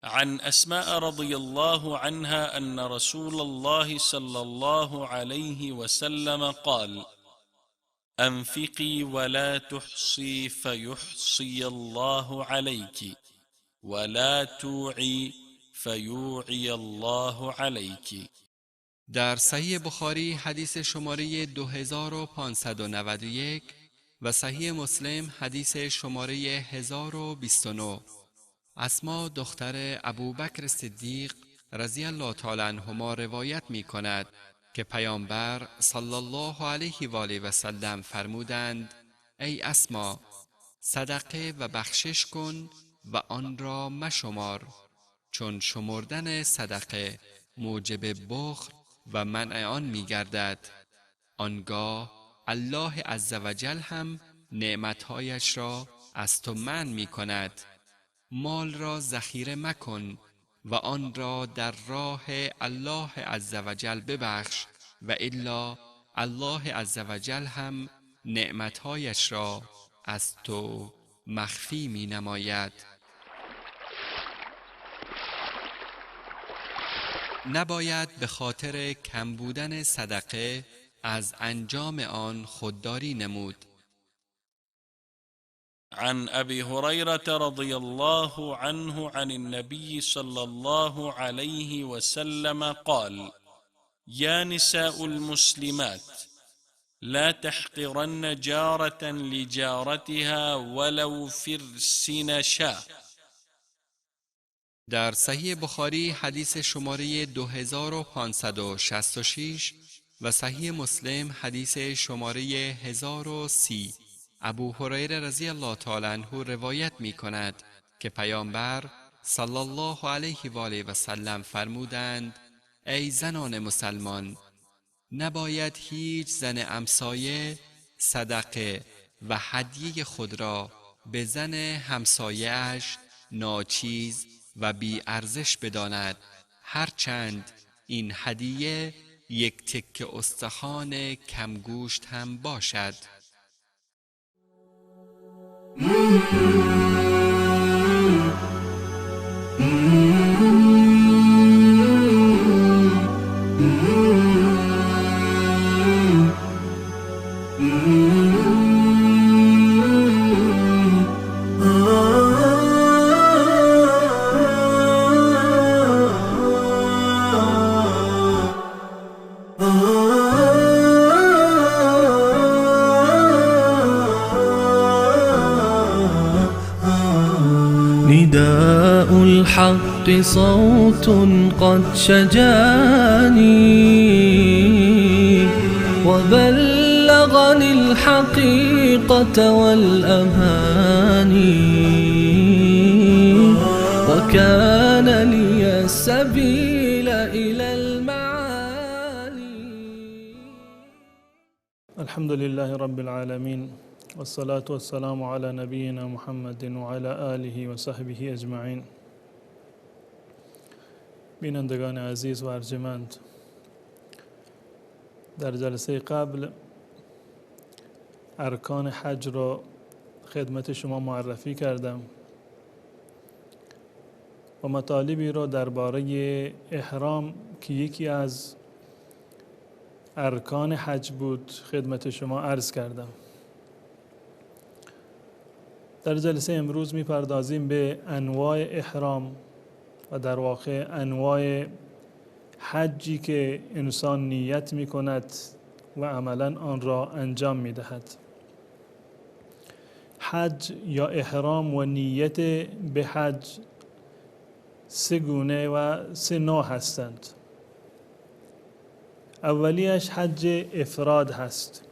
عن أسماء رضي الله عنها أن رسول الله صلى الله عليه وسلم قال: أنفقي ولا تحصي فيحصي الله عليك، ولا توعي فيوعي الله عليك.
در صحیح بخاری حدیث شماره 2591 و صحیح مسلم حدیث شماره 1029، اسما دختر ابوبکر صدیق رضی الله تعالی عنهما روایت می کند که پیامبر صلی الله علیه و آله و سلم فرمودند: ای اسما، صدقه و بخشش کن و آن را مشمار، چون شمردن صدقه موجب بخل و منع آن می گردد. آنگاه الله عزوجل هم نعمتهایش را از تو منع می کند. مال را ذخیره مکن و آن را در راه الله عزوجل ببخش، و الا الله عزوجل هم نعمتهایش را از تو مخفی می نماید. نباید به خاطر کم بودن صدقه از انجام آن خودداری نمود.
عن أبي هريرة رضي الله عنه عن النبي صلى الله عليه وسلم قال: يا نساء المسلمات، لا تحقرن جارة لجارتها ولو فرسن شاة.
در صحیح بخاری حدیث شماره 2566 و صحیح مسلم حدیث شماره 1030 ابو هریره رضی الله تعالی عنه روایت می کند که پیامبر صلی الله علیه و آله و سلم فرمودند: ای زنان مسلمان، نباید هیچ زن همسایه صدقه و هدیه خود را به زن همسایه‌اش ناچیز و بی ارزش بداند، هرچند این هدیه یک تکه استخوان کمگوشت هم باشد.
نداء الحق صوت قد شجاني وبلغني الحقيقة والأماني وكان لي السبيل إلى المعالي.
الحمد لله رب العالمين والصلاة والسلام على نبينا محمد وعلى آله و صحبه اجمعین. بینندگان عزیز و ارجمند، در جلسه قبل ارکان حج را خدمت شما معرفی کردم و مطالبی را درباره احرام که یکی از ارکان حج بود خدمت شما عرض کردم. در جلسه امروز می‌پردازیم به انواع احرام و در واقع انواع حجی که انسان نیت می‌کند و عملاً آن را انجام می‌دهد. حج یا احرام و نیت به حج سه گونه و سه نوع هستند. اولیش حج افراد هست،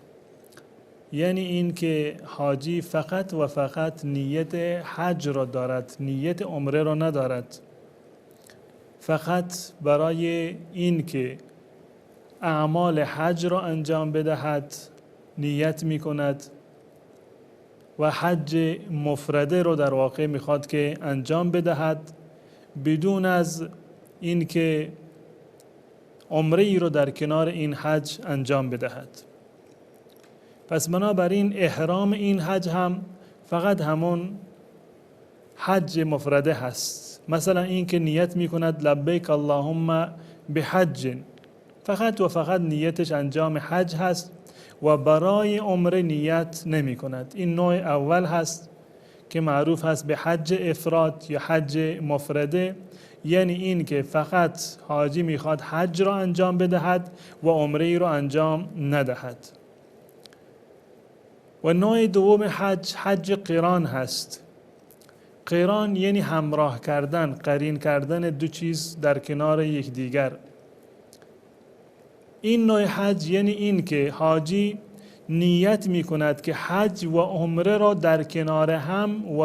یعنی این که حاجی فقط و فقط نیت حج را دارد، نیت عمره را ندارد، فقط برای این که اعمال حج را انجام بدهد نیت می کند و حج مفرده را در واقع می خواد که انجام بدهد بدون از این که عمره ای را در کنار این حج انجام بدهد. پس بنابراین احرام این حج هم فقط همون حج مفرده هست. مثلا این که نیت می کند لبیک اللهم بحج، فقط و فقط نیتش انجام حج هست و برای عمره نیت نمی کند. این نوع اول هست که معروف هست به حج افراد یا حج مفرده، یعنی این که فقط حاجی می خواد حج را انجام بدهد و عمره ای را انجام ندهد. و نوع دوم حج قران هست. قران یعنی همراه کردن، قرین کردن دو چیز در کنار یکدیگر. این نوع حج یعنی این که حاجی نیت می کند که حج و عمره را در کنار هم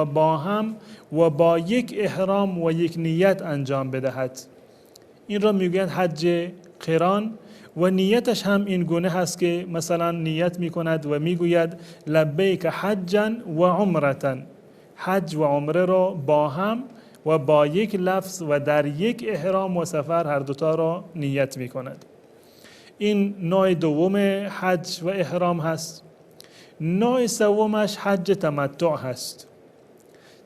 و با یک احرام و یک نیت انجام بدهد. این را میگویند حج قران و نیتش هم این گونه هست که مثلا نیت می کند و میگوید لبیک حجا و عمرتا، حج و عمره را با هم و با یک لفظ و در یک احرام و سفر هر دوتا را نیت می کند. این نوع دوم حج و احرام هست. نوع سومش حج تمتع هست.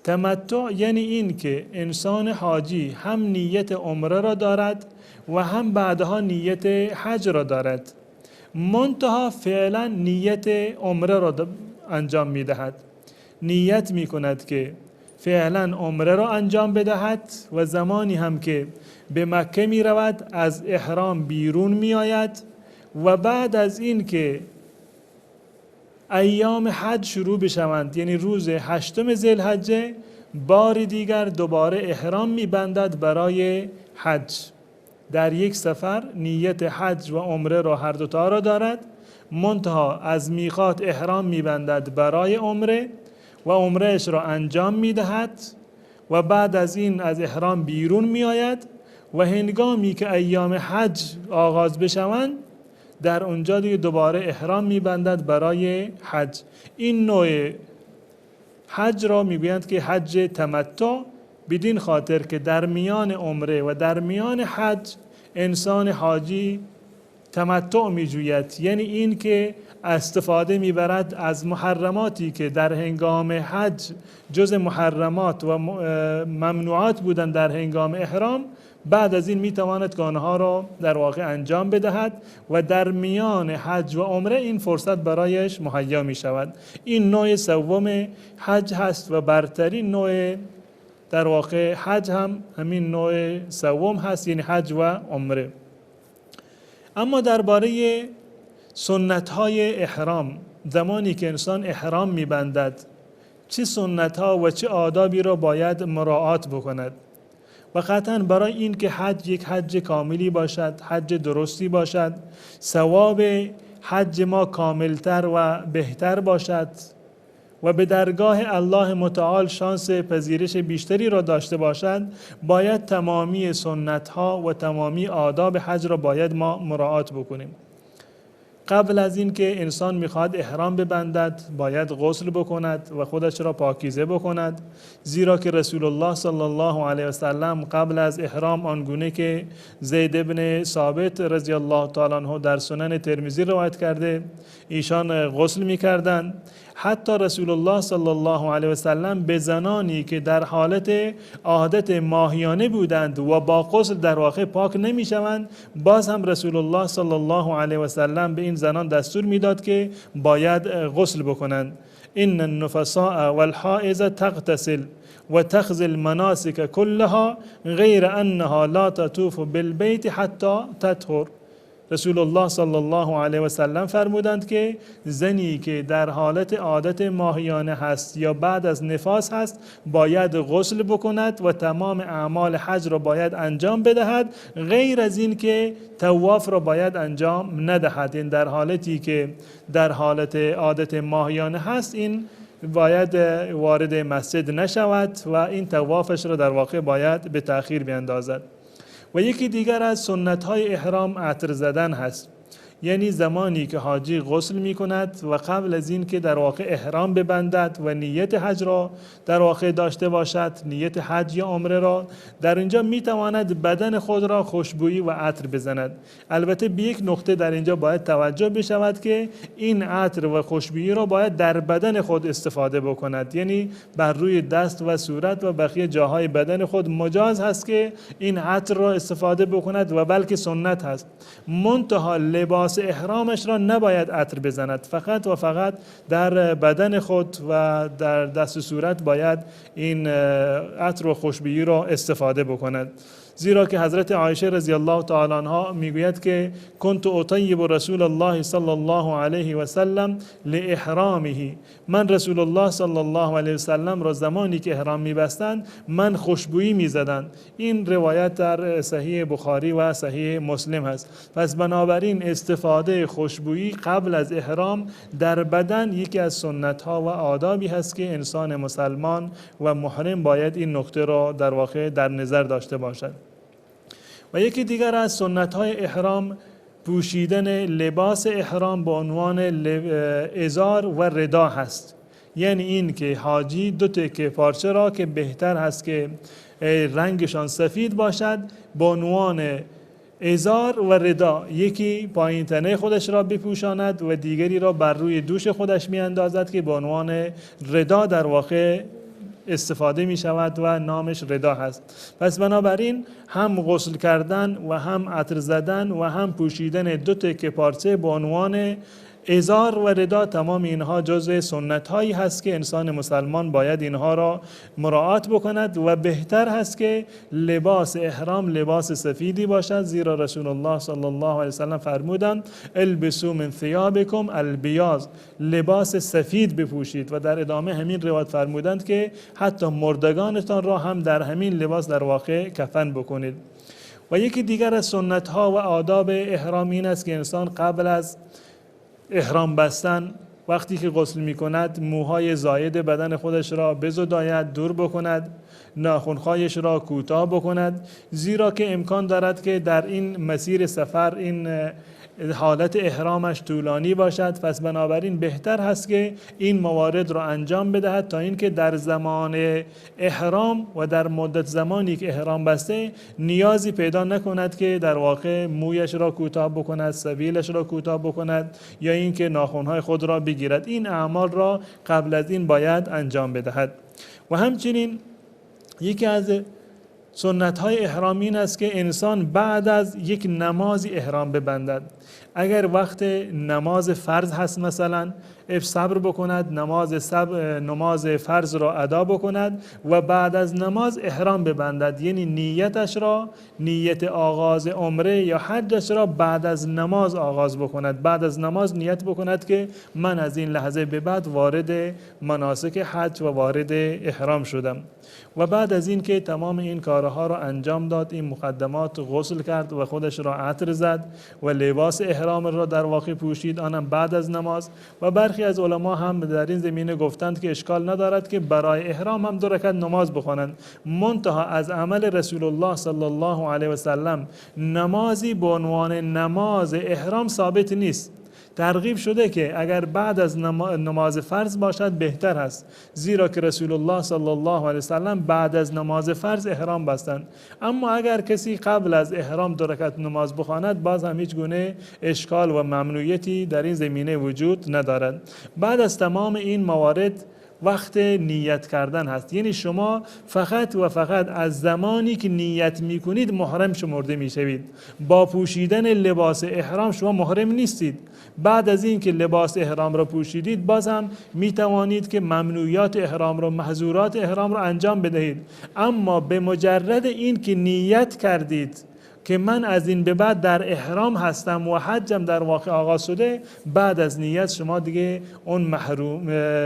تمتع یعنی این که انسان حاجی هم نیت عمره را دارد و هم بعدها نیت حج را دارد، منتها فعلا نیت عمره را انجام می دهد. نیت می کند که فعلا عمره را انجام بدهد و زمانی هم که به مکه می رود از احرام بیرون می آید و بعد از این که ایام حج شروع بشوند، یعنی روز 8 ذوالحجه، بار دیگر دوباره احرام می بندد برای حج. در یک سفر نیت حج و عمره را هر دوتا را دارد، منتها از میقات احرام میبندد برای عمره و عمرهش را انجام میدهد و بعد از این از احرام بیرون میآید و هنگامی که ایام حج آغاز بشوند در اونجا دیگه دوباره احرام میبندد برای حج. این نوع حج را میگویند که حج تمتع، بدین خاطر که در میان عمره و در میان حج انسان حاجی تمتع میجوید، یعنی این که استفاده میبرد از محرماتی که در هنگام حج جز محرمات و ممنوعات بودن در هنگام احرام، بعد از این میتواند که آنها را در واقع انجام بدهد و در میان حج و عمره این فرصت برایش مهیا می شود. این نوع سوم حج هست و برترین نوع در واقع حج هم همین نوع سوم هست، یعنی حج و عمره. اما درباره سنت های احرام، زمانی که انسان احرام میبندد چه سنت ها و چه آدابی را باید مراعات بکند؟ و قطعا برای این که حج یک حج کاملی باشد، حج درستی باشد، ثواب حج ما کاملتر و بهتر باشد و به درگاه الله متعال شانس پذیرش بیشتری را داشته باشد، باید تمامی سنت ها و تمامی آداب حج را باید ما مراعات بکنیم. قبل از این که انسان میخواد احرام ببندد باید غسل بکند و خودش را پاکیزه بکند، زیرا که رسول الله صلی الله علیه و سلم قبل از احرام آنگونه که زید ابن ثابت رضی الله تعالی عنه در سنن ترمذی روایت کرده ایشان غسل میکردند. حتی رسول الله صلی الله علیه و سلم به زنانی که در حالت عادت ماهیانه بودند و با غسل در واقع پاک نمیشوند، باز هم رسول الله صلی الله علیه و سلم به این زنان دستور میداد که باید غسل بکنند. ان النفساء والحائض تغتسل و تخذی المناسک كلها غیر انها لا تطوف بالبیت حتی تطهر. رسول الله صلی الله علیه و سلم فرمودند که زنی که در حالت عادت ماهیانه هست یا بعد از نفاس هست باید غسل بکند و تمام اعمال حج را باید انجام بدهد، غیر از این که طواف را باید انجام ندهد. این در حالتی که در حالت عادت ماهیانه هست این باید وارد مسجد نشود و این طوافش را در واقع باید به تأخیر بیندازد. و یکی دیگر از سنت های احرام عطر زدن هست، یعنی زمانی که حاجی غسل می کند و قبل از این که در واقع احرام ببندد و نیت حج را در واقع داشته باشد، نیت حج یا عمره را، در اینجا می تواند بدن خود را خوشبویی و عطر بزند. البته به یک نقطه در اینجا باید توجه بشود که این عطر و خوشبویی را باید در بدن خود استفاده بکند، یعنی بر روی دست و صورت و بقیه جاهای بدن خود مجاز هست که این عطر را استفاده بکند و بلکه سنت هست. منتها لباس احرامش را نباید عطر بزند، فقط و فقط در بدن خود و در دست و صورت باید این عطر و خوشبویی را استفاده بکند. زیرا که حضرت عایشه رضی الله تعالی عنها میگوید که کنت اطیب رسول الله صلی الله علیه و سلم لاحرامه، من رسول الله صلی الله علیه و سلم را زمانی که احرام میبستند من خوشبویی میزدند. این روایت در صحیح بخاری و صحیح مسلم هست. پس بنابراین استفاده خوشبویی قبل از احرام در بدن یکی از سنت ها و آدابی هست که انسان مسلمان و محرم باید این نکته را در واقع در نظر داشته باشد. و یکی دیگر از سنت های احرام پوشیدن لباس احرام به عنوان ازار و ردا هست، یعنی این که حاجی دو تکه پارچه را که بهتر هست که رنگشان سفید باشد به عنوان ازار و ردا، یکی پایین تنه خودش را بپوشاند و دیگری را بر روی دوش خودش می اندازد که به عنوان ردا در واقع استفاده می شود و نامش ردا هست. پس بنابراین هم غسل کردن و هم عطر زدن و هم پوشیدن دو تکه پارچه به عنوان ازار و ردا، تمام اینها جزء سنت هایی هست که انسان مسلمان باید اینها را مراعات بکند و بهتر هست که لباس احرام لباس سفیدی باشد، زیرا رسول الله صلی الله علیه وسلم فرمودند البسوا من ثيابكم البياض، لباس سفید بپوشید و در ادامه همین روایت فرمودند که حتی مردگانتان را هم در همین لباس در واقع کفن بکنید. و یکی دیگر از سنت ها و آداب احرام این است که انسان قبل از احرام بستن وقتی که غسل می کند موهای زاید بدن خودش را بزداید، دور بکند، ناخن‌هایش را کوتاه بکند، زیرا که امکان دارد که در این مسیر سفر این حالت احرامش طولانی باشد. پس بنابراین بهتر هست که این موارد را انجام بدهد تا اینکه در زمان احرام و در مدت زمانی که احرام بسته نیازی پیدا نکند که در واقع مویش را کوتاه بکند، سبیلش را کوتاه بکند یا اینکه ناخن‌های خود را بگیرد. این اعمال را قبل از این باید انجام بدهد. و همچنین یکی از سنت های احرام این است که انسان بعد از یک نمازی احرام ببندد. اگر وقت نماز فرض هست مثلا صبر بکند، نماز فرض را ادا بکند و بعد از نماز احرام ببندد، یعنی نیتش را، نیت آغاز عمره یا حجش را بعد از نماز آغاز بکند. بعد از نماز نیت بکند که من از این لحظه به بعد وارد مناسک حج و وارد احرام شدم. و بعد از این که تمام این کارها را انجام داد، این مقدمات، غسل کرد و خودش را عطر زد و لباس احرام را در واقع پوشید، آنم بعد از نماز. و برخی از علما هم در این زمینه گفتند که اشکال ندارد که برای احرام هم 2 رکعت نماز بخوانند، منتها از عمل رسول الله صلی الله علیه و سلم نمازی به عنوان نماز احرام ثابت نیست. ترغیب شده که اگر بعد از نماز فرض باشد بهتر است، زیرا که رسول الله صلی الله علیه و سلم بعد از نماز فرض احرام بستند. اما اگر کسی قبل از احرام 2 رکعت نماز بخواند باز هم هیچ گونه اشکال و ممنوعیتی در این زمینه وجود ندارد. بعد از تمام این موارد وقت نیت کردن هست، یعنی شما فقط و فقط از زمانی که نیت میکنید محرم شمرده میشوید. با پوشیدن لباس احرام شما محرم نیستید. بعد از این که لباس احرام را پوشیدید باز هم میتوانید که ممنوعیات احرام را، محظورات احرام را انجام بدهید. اما به مجرد این که نیت کردید که من از این به بعد در احرام هستم و حجم در واقع آغاز شده، بعد از نیت شما دیگه اون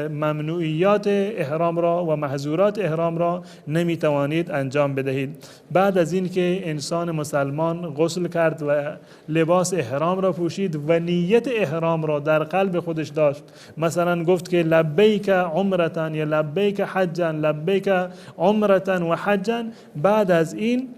ممنوعیات احرام را و محظورات احرام را نمیتوانید انجام بدهید. بعد از این که انسان مسلمان غسل کرد و لباس احرام را پوشید و نیت احرام را در قلب خودش داشت، مثلا گفت که لبیک عمرتن یا لبیک حجن، لبیک عمرتن و حجن، بعد از این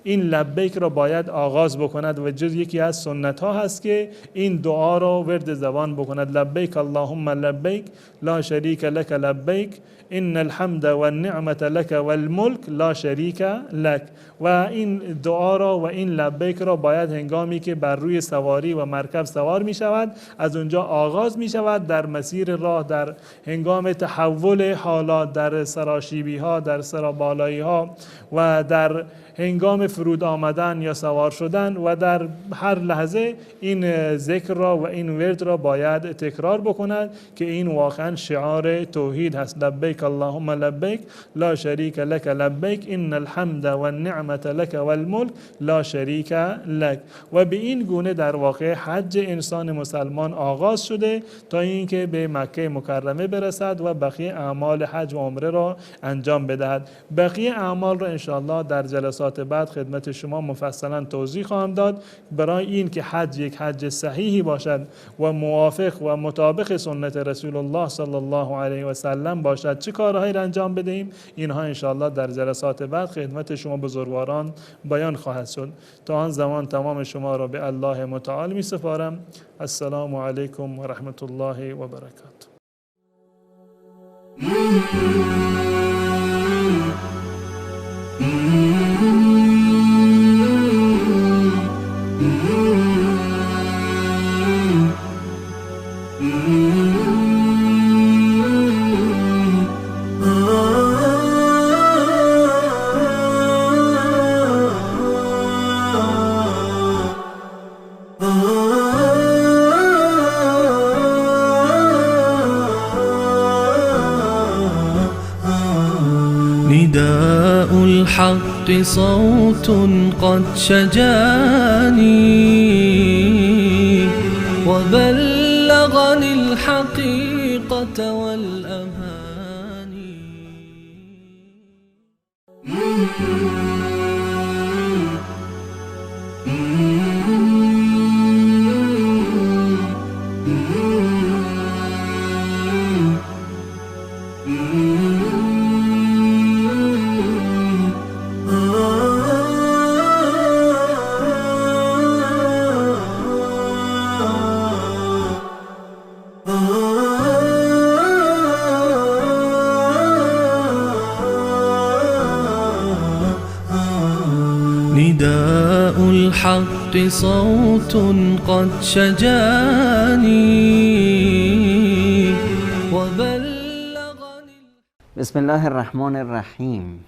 لبیک را باید آغاز بکند و جز یکی از سنت ها هست که این دعا را ورد زبان بکند: لبیک اللهم لبیک لا شریک لک لبیک ان الحمد والنعمت لک والملک لا شریک لک. و این دعا را و این لبیک را باید هنگامی که بر روی سواری و مرکب سوار می شود از اونجا آغاز می شود، در مسیر راه، در هنگام تحول حالات، در سراشیبی ها، در سرابالایی ها و در هنگام فرود آمدن یا سوار شدن و در هر لحظه این ذکر را و این ورد را باید تکرار بکند که این واقعا شعار توحید هست: لبیک اللهم لبیک لا شریک لک لبیک ان الحمد والنعمت لک والملک لا شریک لک. و به این گونه در واقع حج انسان مسلمان آغاز شده تا اینکه به مکه مکرمه برسد و بقیه اعمال حج و عمره را انجام بدهد. بقیه اعمال را انشاءالله در جلسات بعد خدمت شما مفصلا توضیح خواهم داد. برای این که حج یک حج صحیحی باشد و موافق و مطابق سنت رسول الله صلی الله علیه و سلم باشد چه کارهایی را انجام بدهیم، اینها انشاءالله در جلسات بعد خدمت شما بزرگواران بیان خواهد شد. تا آن زمان تمام شما را به الله متعال می سپارم. السلام علیکم و رحمت الله و برکاته.
نداء الحق صوت قد شجاني وبلغني الحقيقة والأماني. نداء الحق صوت قد شجاني وبلغني.
بسم الله الرحمن الرحیم.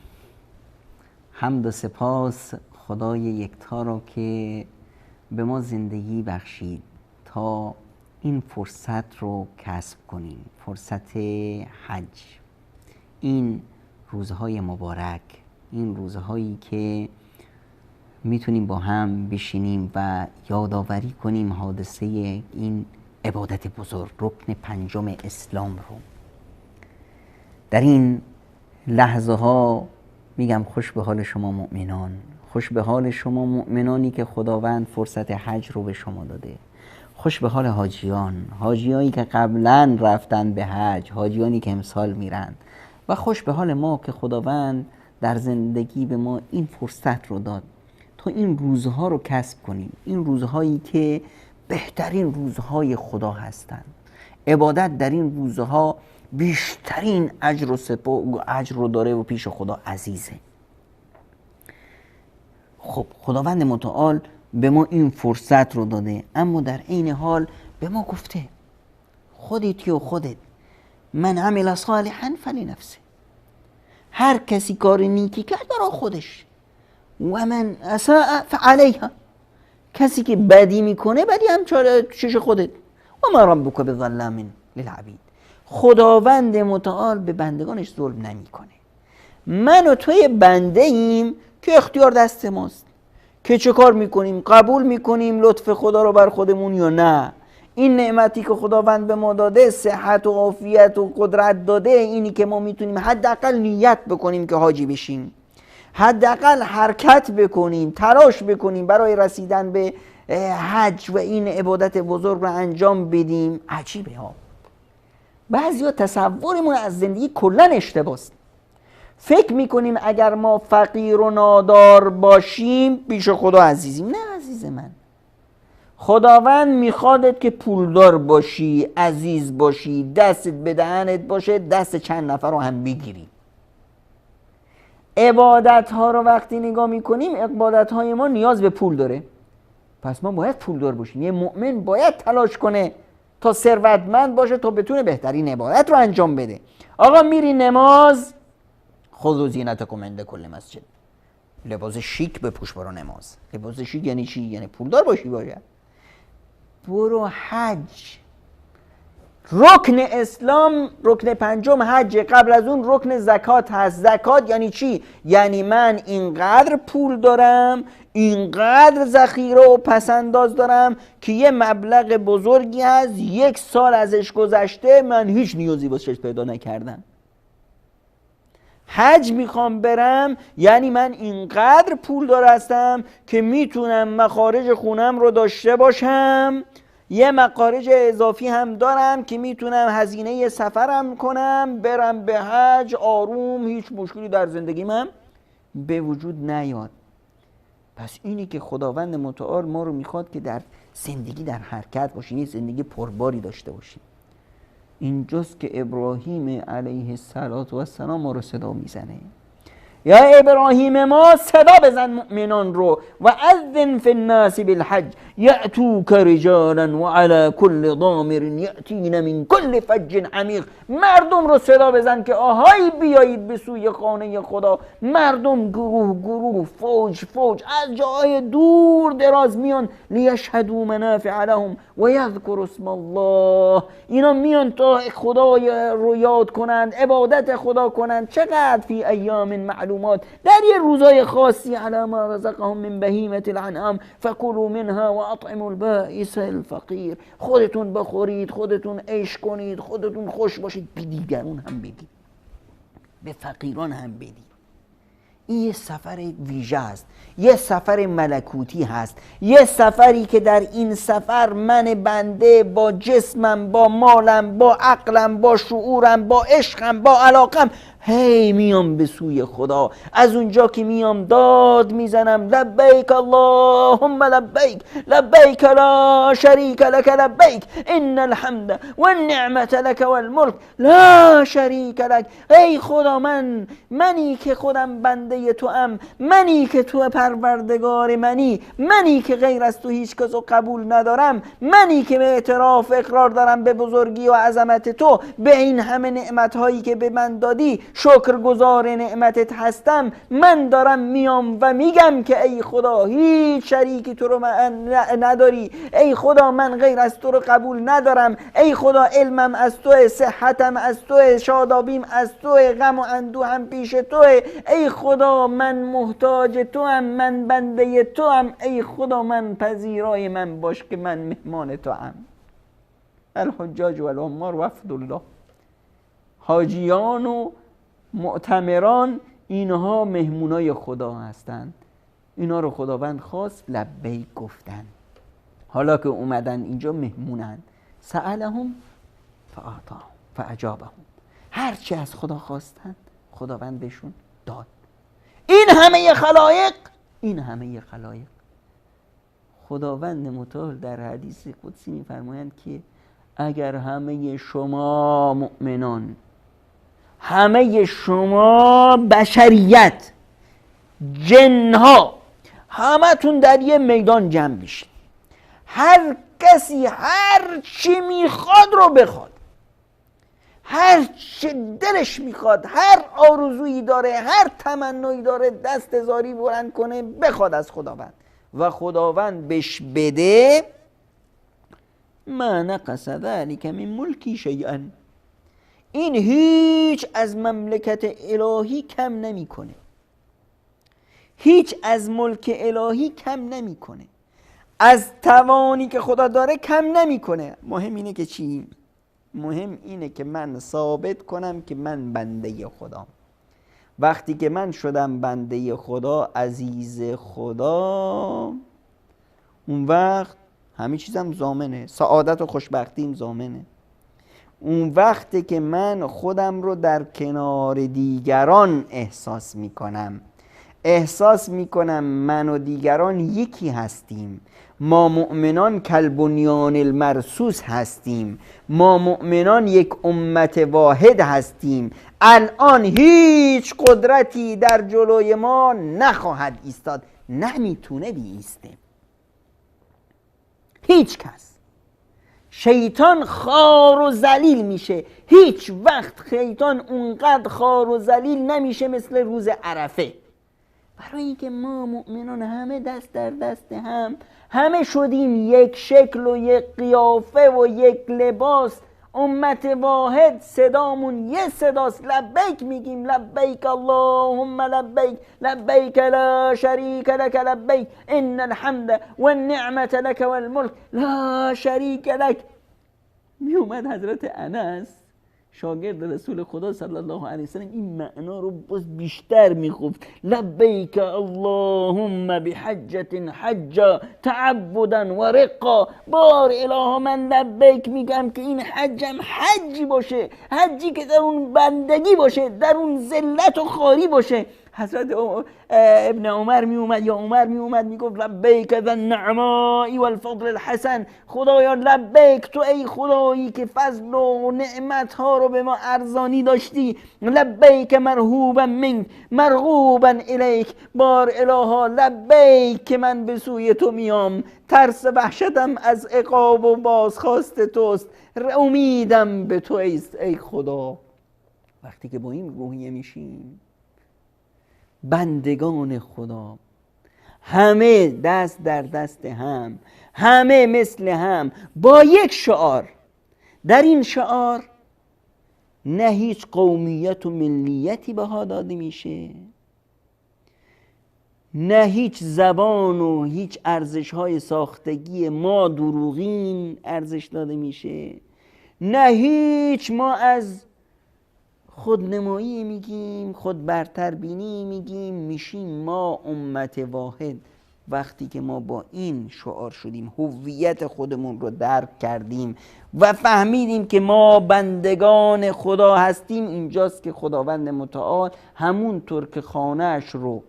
حمد و سپاس خدای یکتا را که به ما زندگی بخشید تا این فرصت رو کسب کنیم، فرصت حج. این روزهای مبارک، این روزهایی که میتونیم با هم بشینیم و یادآوری کنیم حادثه این عبادت بزرگ، رکن پنجم اسلام رو. در این لحظه ها میگم خوش به حال شما مؤمنان، خوش به حال شما مؤمنانی که خداوند فرصت حج رو به شما داده. خوش به حال حاجیانی که قبلا رفتن به حج، حاجیانی که امسال میرن، و خوش به حال ما که خداوند در زندگی به ما این فرصت رو داد تا این روزها رو کسب کنیم. این روزهایی که بهترین روزهای خدا هستند. عبادت در این روزها بیشترین اجر رو داره و پیش خدا عزیزه. خب خداوند متعال به ما این فرصت رو داده، اما در عین حال به ما گفته خودت و خودت، من عمل صالحا فلنفسه، هر کسی کار نیکی کرد برای خودش، و من اساء فعلیها، کسی که بدی میکنه بدی هم چش خودت. و ما ربک بظلام للعبید، خداوند متعال به بندگانش ظلم نمیکنه. من و توی بنده ایم که اختیار دست ماست که چه کار میکنیم، قبول میکنیم لطف خدا رو بر خودمون یا نه. این نعمتی که خداوند به ما داده، صحت و عافیت و قدرت داده، اینی که ما میتونیم حداقل نیت بکنیم که حاجی بشیم، حداقل حرکت بکنیم، تلاش بکنیم برای رسیدن به حج و این عبادت بزرگ رو انجام بدیم. عجیبه ها، بعضیا تصورمون از زندگی کلا اشتباهه. فکر میکنیم اگر ما فقیر و نادار باشیم پیش خدا عزیزیم. نه عزیز من، خداوند میخوادت که پولدار باشی، عزیز باشی، دستت به دهنت باشه، دست چند نفر رو هم بگیری. عبادت ها رو وقتی نگاه میکنیم، عبادت های ما نیاز به پول داره، پس ما باید پولدار باشیم. یه مؤمن باید تلاش کنه تا ثروتمند باشه تا بتونه بهترین عبادت رو انجام بده. آقا میری نماز، خذوا زینتکم عند کل مسجد، لباس شیک بپوش برو نماز. لباس شیک یعنی چی؟ یعنی پولدار باشی باید. برو حج. رکن اسلام، رکن پنجم حج، قبل از اون رکن زکات هست. زکات یعنی چی؟ یعنی من اینقدر پول دارم، اینقدر ذخیره و پسنداز دارم که یه مبلغ بزرگی هست، 1 سال ازش گذشته من هیچ نیازی واسش پیدا نکردم. حج میخوام برم یعنی من اینقدر پول دار هستم که میتونم مخارج خونم رو داشته باشم، یه مخارج اضافی هم دارم که میتونم هزینه سفرم کنم، برم به حج آروم، هیچ مشکلی در زندگیم هم به وجود نیاد. پس اینی که خداوند متعال ما رو میخواد که در زندگی در حرکت باشیم، یه زندگی پرباری داشته باشیم. اینجاست که ابراهیم علیه السلام ما رو صدا میزنه. یا ابراهیم ما صدا بزن مؤمنان رو، و اذن فی الناس بالحج یأتوک رجالا و علی کل ضامر یأتین من کل فج عمیق. مردم رو صدا بزن که آهای بیایید به سوی خانه خدا. مردم گروه فوج از جای دور دراز میان، لیشهدوا منافع لهم و یذکروا اسم الله. اینا میان تا خدا رو یاد کنند، عبادت خدا کنند. چقدر؟ فی ایام معلومات، در یه روزای خاصی. علی ما رزقهم من بهیمة الانعام فکلوا منها و اطعموا البائس الفقیر. خودتون بخورید، خودتون عیش کنید، خودتون خوش باشید، به دیگران هم بدید، به فقیران هم بدید. این یه سفر ویژه است، یه سفر ملکوتی هست، یه سفری که در این سفر من بنده با جسمم، با مالم، با عقلم، با شعورم، با عشقم، با علاقم، هی میام به سوی خدا. از اونجا که میام داد میزنم لبیک اللهم لبیک لبیک لا شریک لک لبیک ان الحمد والنعمت لک والملک لا شریک لک. ای خدا منی که خودم بنده تو ام، منی که تو پروردگار منی که غیر از تو هیچ کسو قبول ندارم، منی که به اعتراف اقرار دارم به بزرگی و عظمت تو، به این همه نعمت هایی که به من دادی شکرگزار نعمتت هستم. من دارم میام و میگم که ای خدا هیچ شریکی تو رو نداری، ای خدا من غیر از تو رو قبول ندارم، ای خدا علمم از تو، صحتم از تو، شادابیم از تو، غم و اندوهم پیش تو، ای خدا من محتاج تو ام، من بنده تو ام، ای خدا من پذیرای من باش که من مهمان تو ام. الحجاج و العمار وفد الله، حاجیان و معتمران اینها مهمونای خدا هستند. اینا رو خداوند خواست لبیک گفتن. حالا که اومدن اینجا مهمونن، سألهم فاعطاهم فاجابهم، هرچی از خدا خواستن خداوند بهشون داد. این همه خلایق خداوند متعال در حدیث قدسی میفرمایند که اگر همه شما مؤمنان، همه شما بشریت، جنها، همتون در یه میدان جمع بشید، هر کسی هر چی میخواد رو بخواد، هر چی دلش میخواد، هر آرزویی داره، هر تمنایی داره، دست زاری بلند کنه بخواد از خداوند و خداوند بهش بده، ما نقص ذلك من ملکی شیئا، این هیچ از مملکت الهی کم نمیکنه، هیچ از ملک الهی کم نمیکنه، از توانی که خدا داره کم نمیکنه. مهم اینه که چی؟ مهم اینه که من ثابت کنم که من بنده خدام. وقتی که من شدم بنده خدا، عزیز خدا، اون وقت همه چیزم ضامنه، سعادت و خوشبختیم ضامنه. اون وقتی که من خودم رو در کنار دیگران احساس میکنم من و دیگران یکی هستیم، ما مؤمنان کالبنیان المرصوص هستیم، ما مؤمنان یک امت واحد هستیم. الان هیچ قدرتی در جلوی ما نخواهد ایستاد، نمیتونه بیسته هیچ کس. شیطان خار و ذلیل میشه، هیچ وقت شیطان اونقدر خار و ذلیل نمیشه مثل روز عرفه. برای اینکه ما مؤمنان همه دست در دست هم، همه شدیم یک شکل و یک قیافه و یک لباس، امت واحد، صدامون یه صداست، لبیک میگیم لبیک اللهم لبیک لبیک لا شریک لک لبیک ان الحمد والنعمت لک والملک لا شریک لک. می اومد حضرت انس شاگرد رسول خدا صلی الله علیه وسلم این معنا رو باز بیشتر میخوفت، لبیک اللهم بحجت حجا تعبدا و رقا. بار اله من لبیک میگم که این حجم حجی باشه، حجی که در اون بندگی باشه، در اون ذلت و خاری باشه. حضرت ابن عمر می اومد میگفت لبیک ذا النعماء والفضل الحسن، خدایا لبیک، تو ای خدایی که فضل و نعمت ها رو به ما ارزانی داشتی، لبیک مرحوبا منک مرغوبا الیک. بار الها لبیک که من به سوی تو میام، ترس وحشتم از عقاب و بازخواست توست، امیدم به تو ای خدا. وقتی که با این روحیه میشیم بندگان خدا، همه دست در دست هم، همه مثل هم، با یک شعار. در این شعار نه هیچ قومیت و ملیتی بها داده میشه، نه هیچ زبان و هیچ ارزش‌های ساختگی ما دروغین ارزش داده میشه، نه هیچ ما از خودنمایی میگیم، خود برتر بینی میگیم، میشیم ما امت واحد وقتی که ما با این شعار شدیم، هویت خودمون رو درک کردیم و فهمیدیم که ما بندگان خدا هستیم، اینجاست که خداوند متعال همونطور که خانه‌اش رو،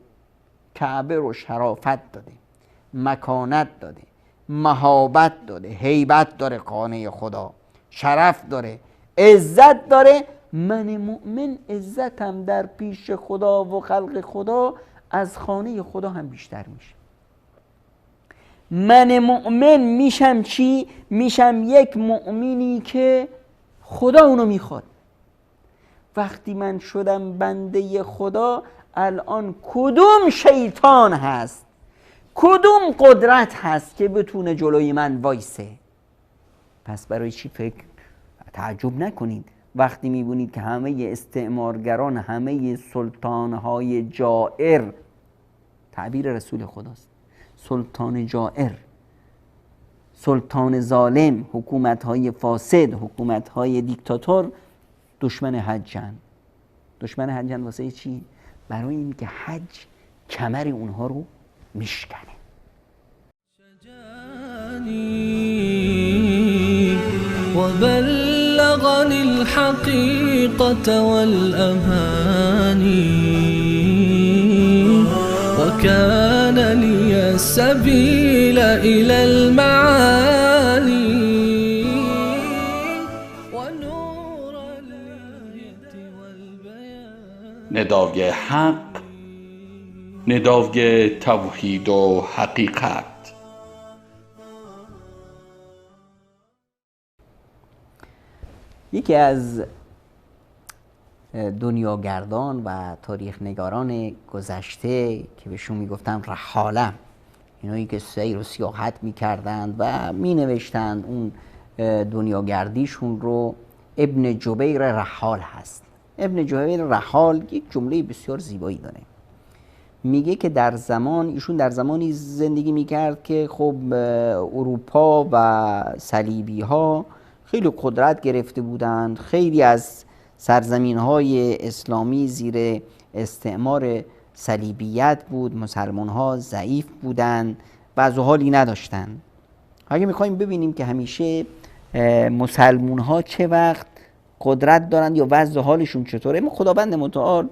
کعبه رو شرافت داده، مکانت داده، مهابت داده، هیبت داره، خانه خدا شرف داره، عزت داره. من مؤمن عزتم در پیش خدا و خلق خدا از خانه خدا هم بیشتر میشه. من مؤمن میشم چی؟ میشم یک مؤمنی که خدا اونو میخواد. وقتی من شدم بنده خدا، الان کدوم شیطان هست، کدوم قدرت هست که بتونه جلوی من وایسه؟ پس برای چی تعجب نکنید وقتی میبینید که همه استعمارگران، همه سلطانهای جائر، تعبیر رسول خداست، سلطان جائر، سلطان ظالم، حکومتهای فاسد، حکومتهای دیکتاتور دشمن حجن. دشمن حجن واسه چی؟ برای این که حج کمر اونها رو میشکنه.
وبلغني الحقيقة والأماني وكان لي السبيل إلى المعاني ونور الهدى والبيان.
ندای حق، ندای توحید و حقیقت.
یکی از دنیاگردان و تاریخ نگاران گذشته که بهشون میگفتن رحاله، اینایی که سیر و سیاحت میکردند و مینوشتند اون دنیاگردیشون رو، ابن جبیر رحال هست. ابن جبیر رحال یک جمله بسیار زیبایی داره، میگه که ایشون در زمانی زندگی میکرد که خب اروپا و صلیبی ها خیلی قدرت گرفته بودند، خیلی از سرزمین‌های اسلامی زیر استعمار صلیبیت بود، مسلمان‌ها ضعیف بودند، وضع و حالی نداشتند. اگه می‌خوایم ببینیم که همیشه مسلمان‌ها چه وقت قدرت دارند یا وضع و حالشون چطوره، خداوند متعال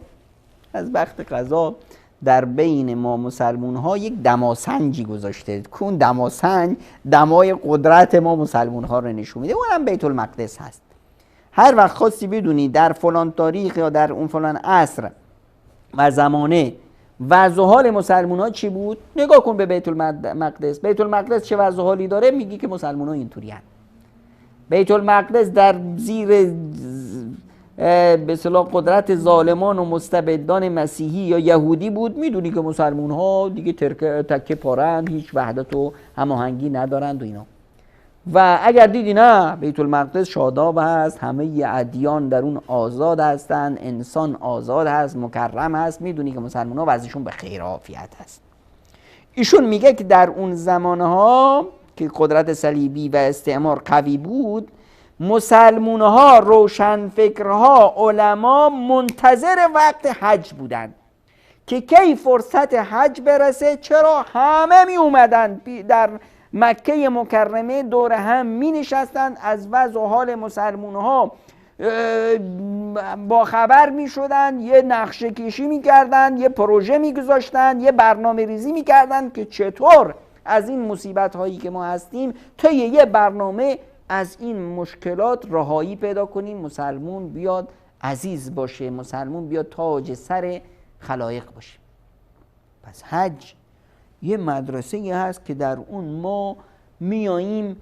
از وقت قضا در بین ما مسلمان‌ها یک دماسنجی گذاشته که اون دماسنج دمای قدرت ما مسلمان‌ها رو نشون میده، اونم بیت المقدس هست. هر وقت خواستی بدونی در فلان تاریخ یا در اون فلان عصر و زمانه وضع و حال مسلمان‌ها چی بود، نگاه کن به بیت المقدس. بیت المقدس چه وضع و حالی داره؟ میگی که مسلمان‌ها اینطوری هستند. بیت المقدس در زیر به اصطلاح قدرت ظالمان و مستبدان مسیحی یا یهودی بود، میدونی که مسلمان ها دیگه تکه پارن، هیچ وحدت و هماهنگی ندارند و اینا. و اگر دیدی نه، بیت المقدس شاداب هست، همه ادیان در اون آزاد هستند، انسان آزاد هست، مکرم هست، میدونی که مسلمان ها وضعشون به خیر و عافیت هست. ایشون میگه که در اون زمانها که قدرت صلیبی و استعمار قوی بود، مسلمونها، روشنفکرها، علما منتظر وقت حج بودند که کی فرصت حج برسه. چرا؟ همه می اومدن در مکه مکرمه دور هم می نشستند، از وضع و حال مسلمونها با خبر می شدن، یه نقشه کشی می کردن، یه پروژه می گذاشتن، یه برنامه ریزی می کردن که چطور از این مصیبت هایی که ما هستیم طی یه برنامه از این مشکلات رهایی پیدا کنیم، مسلمون بیاد عزیز باشه، مسلمون بیاد تاج سر خلایق باشه. پس حج یه مدرسه هست که در اون ما میاییم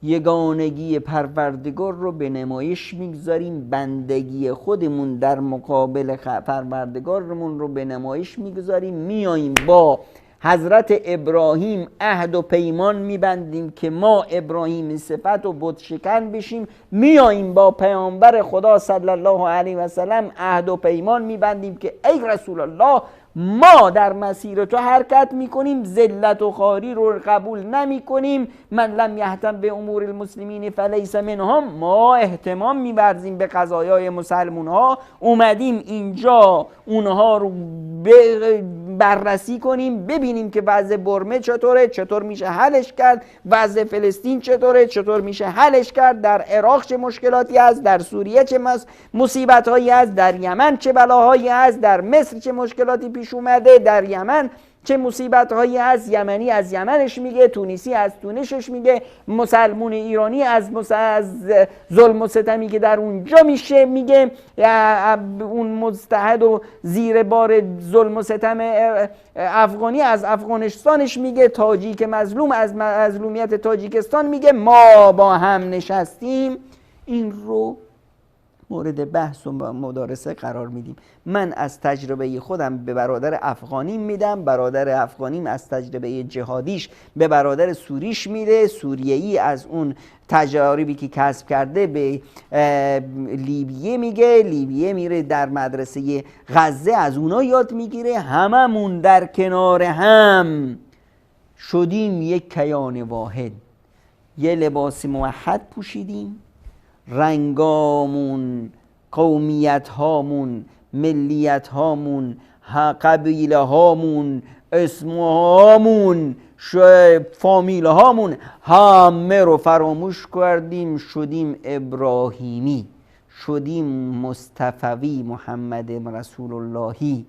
یگانگی پروردگار رو به نمایش میگذاریم، بندگی خودمون در مقابل پروردگارمون رو به نمایش میگذاریم، میاییم با حضرت ابراهیم عهد و پیمان میبندیم که ما ابراهیم صفت و بت شکن بشیم، میاییم با پیامبر خدا صلی الله علیه و سلم عهد و پیمان میبندیم که ای رسول الله، ما در مسیر تو حرکت میکنیم، ذلت و خواری رو قبول نمیکنیم، من لم یهتم به امور المسلمین فلیس منهم، ما اهتمام می‌ورزیم به قضایای مسلمون ها، اومدیم اینجا اونها رو بررسی کنیم، ببینیم که وضع برمه چطوره، چطور میشه حلش کرد، وضع فلسطین چطوره، چطور میشه حلش کرد، در عراق چه مشکلاتی هست، در سوریه چه مصیبت هایی هست، در یمن چه بلاهایی هست، در مصر چه مشکلاتی پیش اومده، در یمن چه مصیبت هایی هست. یمنی از یمنش میگه، تونسی از تونسش میگه، مسلمون ایرانی از ظلم و ستمی که در اونجا میشه میگه، اون مستحد و زیر بار ظلم و ستم افغانی از افغانستانش میگه، تاجیک مظلوم از مظلومیت تاجیکستان میگه. ما با هم نشستیم این رو مورد بحث و مدارسه قرار میدیم. من از تجربه خودم به برادر افغانیم میدم، برادر افغانیم از تجربه جهادیش به برادر سوریش میده، سوریه‌ای از اون تجاربی که کسب کرده به لیبیه میگه، لیبیه میره در مدرسه غزه از اونا یاد میگیره. هممون در کنار هم شدیم یک کیان واحد، یه لباس موحد پوشیدیم، رنگامون، قومیت هامون، ملیت هامون، قبیله هامون، اسم هامون، فامیل هامون، همه رو فراموش کردیم، شدیم ابراهیمی، شدیم مصطفوی، محمد رسول اللهی.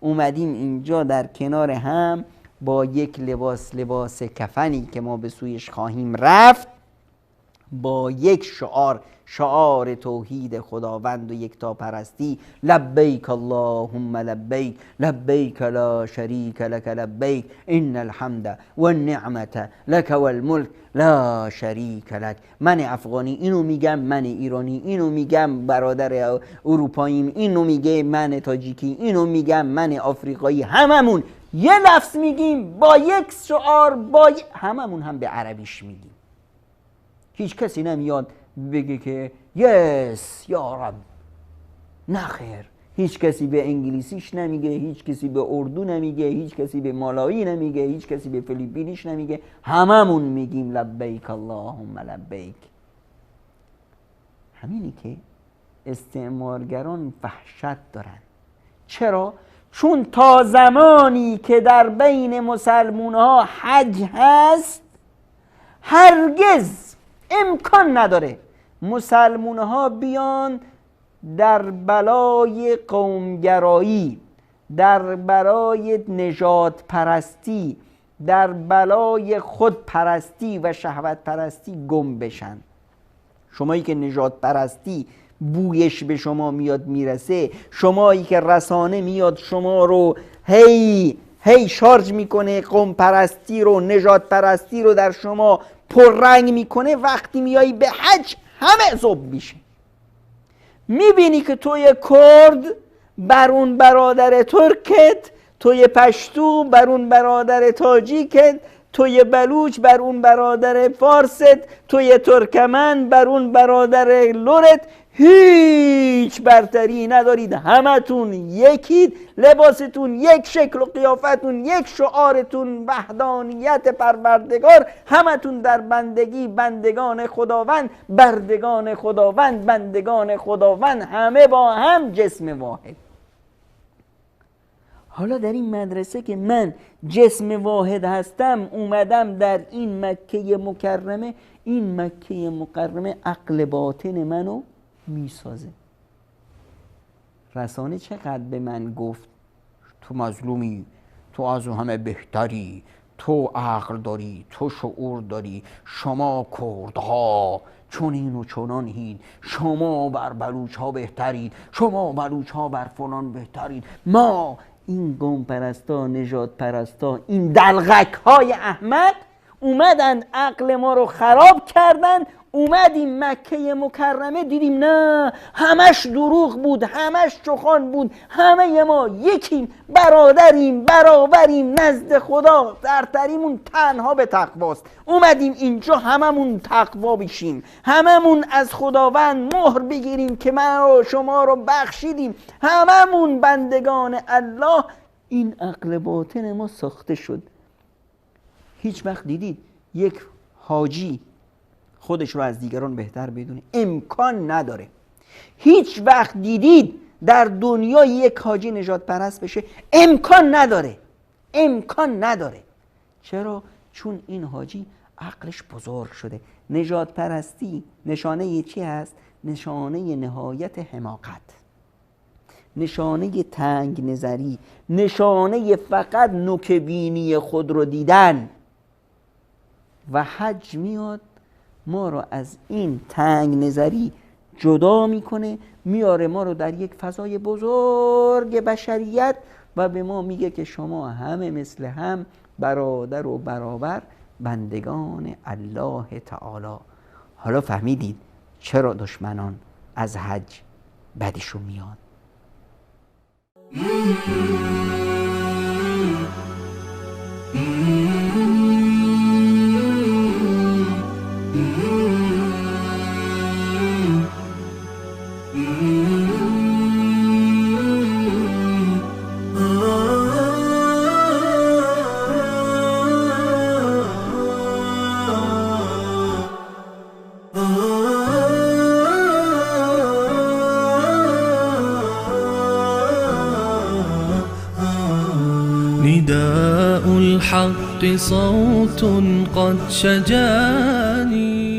اومدیم اینجا در کنار هم با یک لباس کفنی که ما به سویش خواهیم رفت، با یک شعار توحید خداوند و یکتاپرستی، لبیک اللهم لبیک، لبیک لا شریک لک لبیک، ان الحمد والنعمت لک والملک لا شریک لک. من افغانی اینو میگم، من ایرانی اینو میگم، برادر اروپاییم اینو میگه، من تاجیکی اینو میگم، من آفریقایی، هممون یه لفظ میگیم با یک شعار، هممون هم به عربیش میگیم. هیچ کسی نمیاد بگه که یس یا رب، نه خیر. هیچ کسی به انگلیسیش نمیگه، هیچ کسی به اردو نمیگه، هیچ کسی به مالایی نمیگه، هیچ کسی به فیلیپینیش نمیگه، هممون میگیم لبیک اللهم لبیک. همینی که استعمارگران وحشت دارن. چرا؟ چون تا زمانی که در بین مسلمون ها حج هست، هرگز امکان نداره مسلمون ها بیان در بلای قومگرایی، در بلای نژاد پرستی، در بلای خودپرستی و شهوت پرستی گم بشن. شمایی که نژاد پرستی بویش به شما میاد میرسه، شمایی که رسانه میاد شما رو هی شارژ میکنه، قوم پرستی رو، نژاد پرستی رو در شما پررنگ میکنه، وقتی میایی به حج همه ذوب میشه. میبینی که توی کرد بر اون برادر ترکت، توی پشتو بر اون برادر تاجیکت، توی بلوچ بر اون برادر فارست، توی ترکمن بر اون برادر لورت هیچ برتری ندارید. همتون یکید، لباستون یک شکل و قیافتون یک، شعارتون وحدانیت پروردگار، همتون در بندگی بندگان خداوند، بردگان خداوند، بندگان خداوند، همه با هم جسم واحد. حالا در این مدرسه که من جسم واحد هستم، اومدم در این مکه مکرمه، این مکه مکرمه عقل باطن منو میسازه. رسانه چقدر به من گفت تو مظلومی، تو از همه بهتری، تو عقل داری، تو شعور داری، شما کردها چونین و چنانید، شما بر بلوچ ها بهترید، شما بلوچ ها بر فلان بهترید. ما این قوم پرستا، نژاد پرستا، این دلغک های احمق اومدن عقل ما رو خراب کردن. اومدیم مکه مکرمه دیدیم نه، همش دروغ بود، همش چخان بود، همه ما یکیم، برادریم، برابریم نزد خدا، برتریمون تنها به تقواست. اومدیم اینجا هممون تقوا بشیم، هممون از خداوند مهر بگیریم که من و شما رو بخشیدیم، هممون بندگان الله. این عقل باطن ما ساخته شد. هیچ وقت دیدید یک حاجی خودش رو از دیگران بهتر بدونه؟ امکان نداره. هیچ وقت دیدید در دنیا یک حاجی نجات پرست بشه امکان نداره، امکان نداره. چرا؟ چون این حاجی عقلش بزرگ شده. نجات پرستی نشانه چی هست؟ نشانه نهایت حماقت، نشانه تنگ نظری، نشانه فقط نوکبینی خود رو دیدن. و حج میاد ما رو از این تنگ نظری جدا میکنه، میاره ما رو در یک فضای بزرگ بشریت و به ما میگه که شما همه مثل هم، برادر و برابر، بندگان الله تعالی. حالا فهمیدید چرا دشمنان از حج بدشون میاد؟
نداء الحق صوت قد شجاني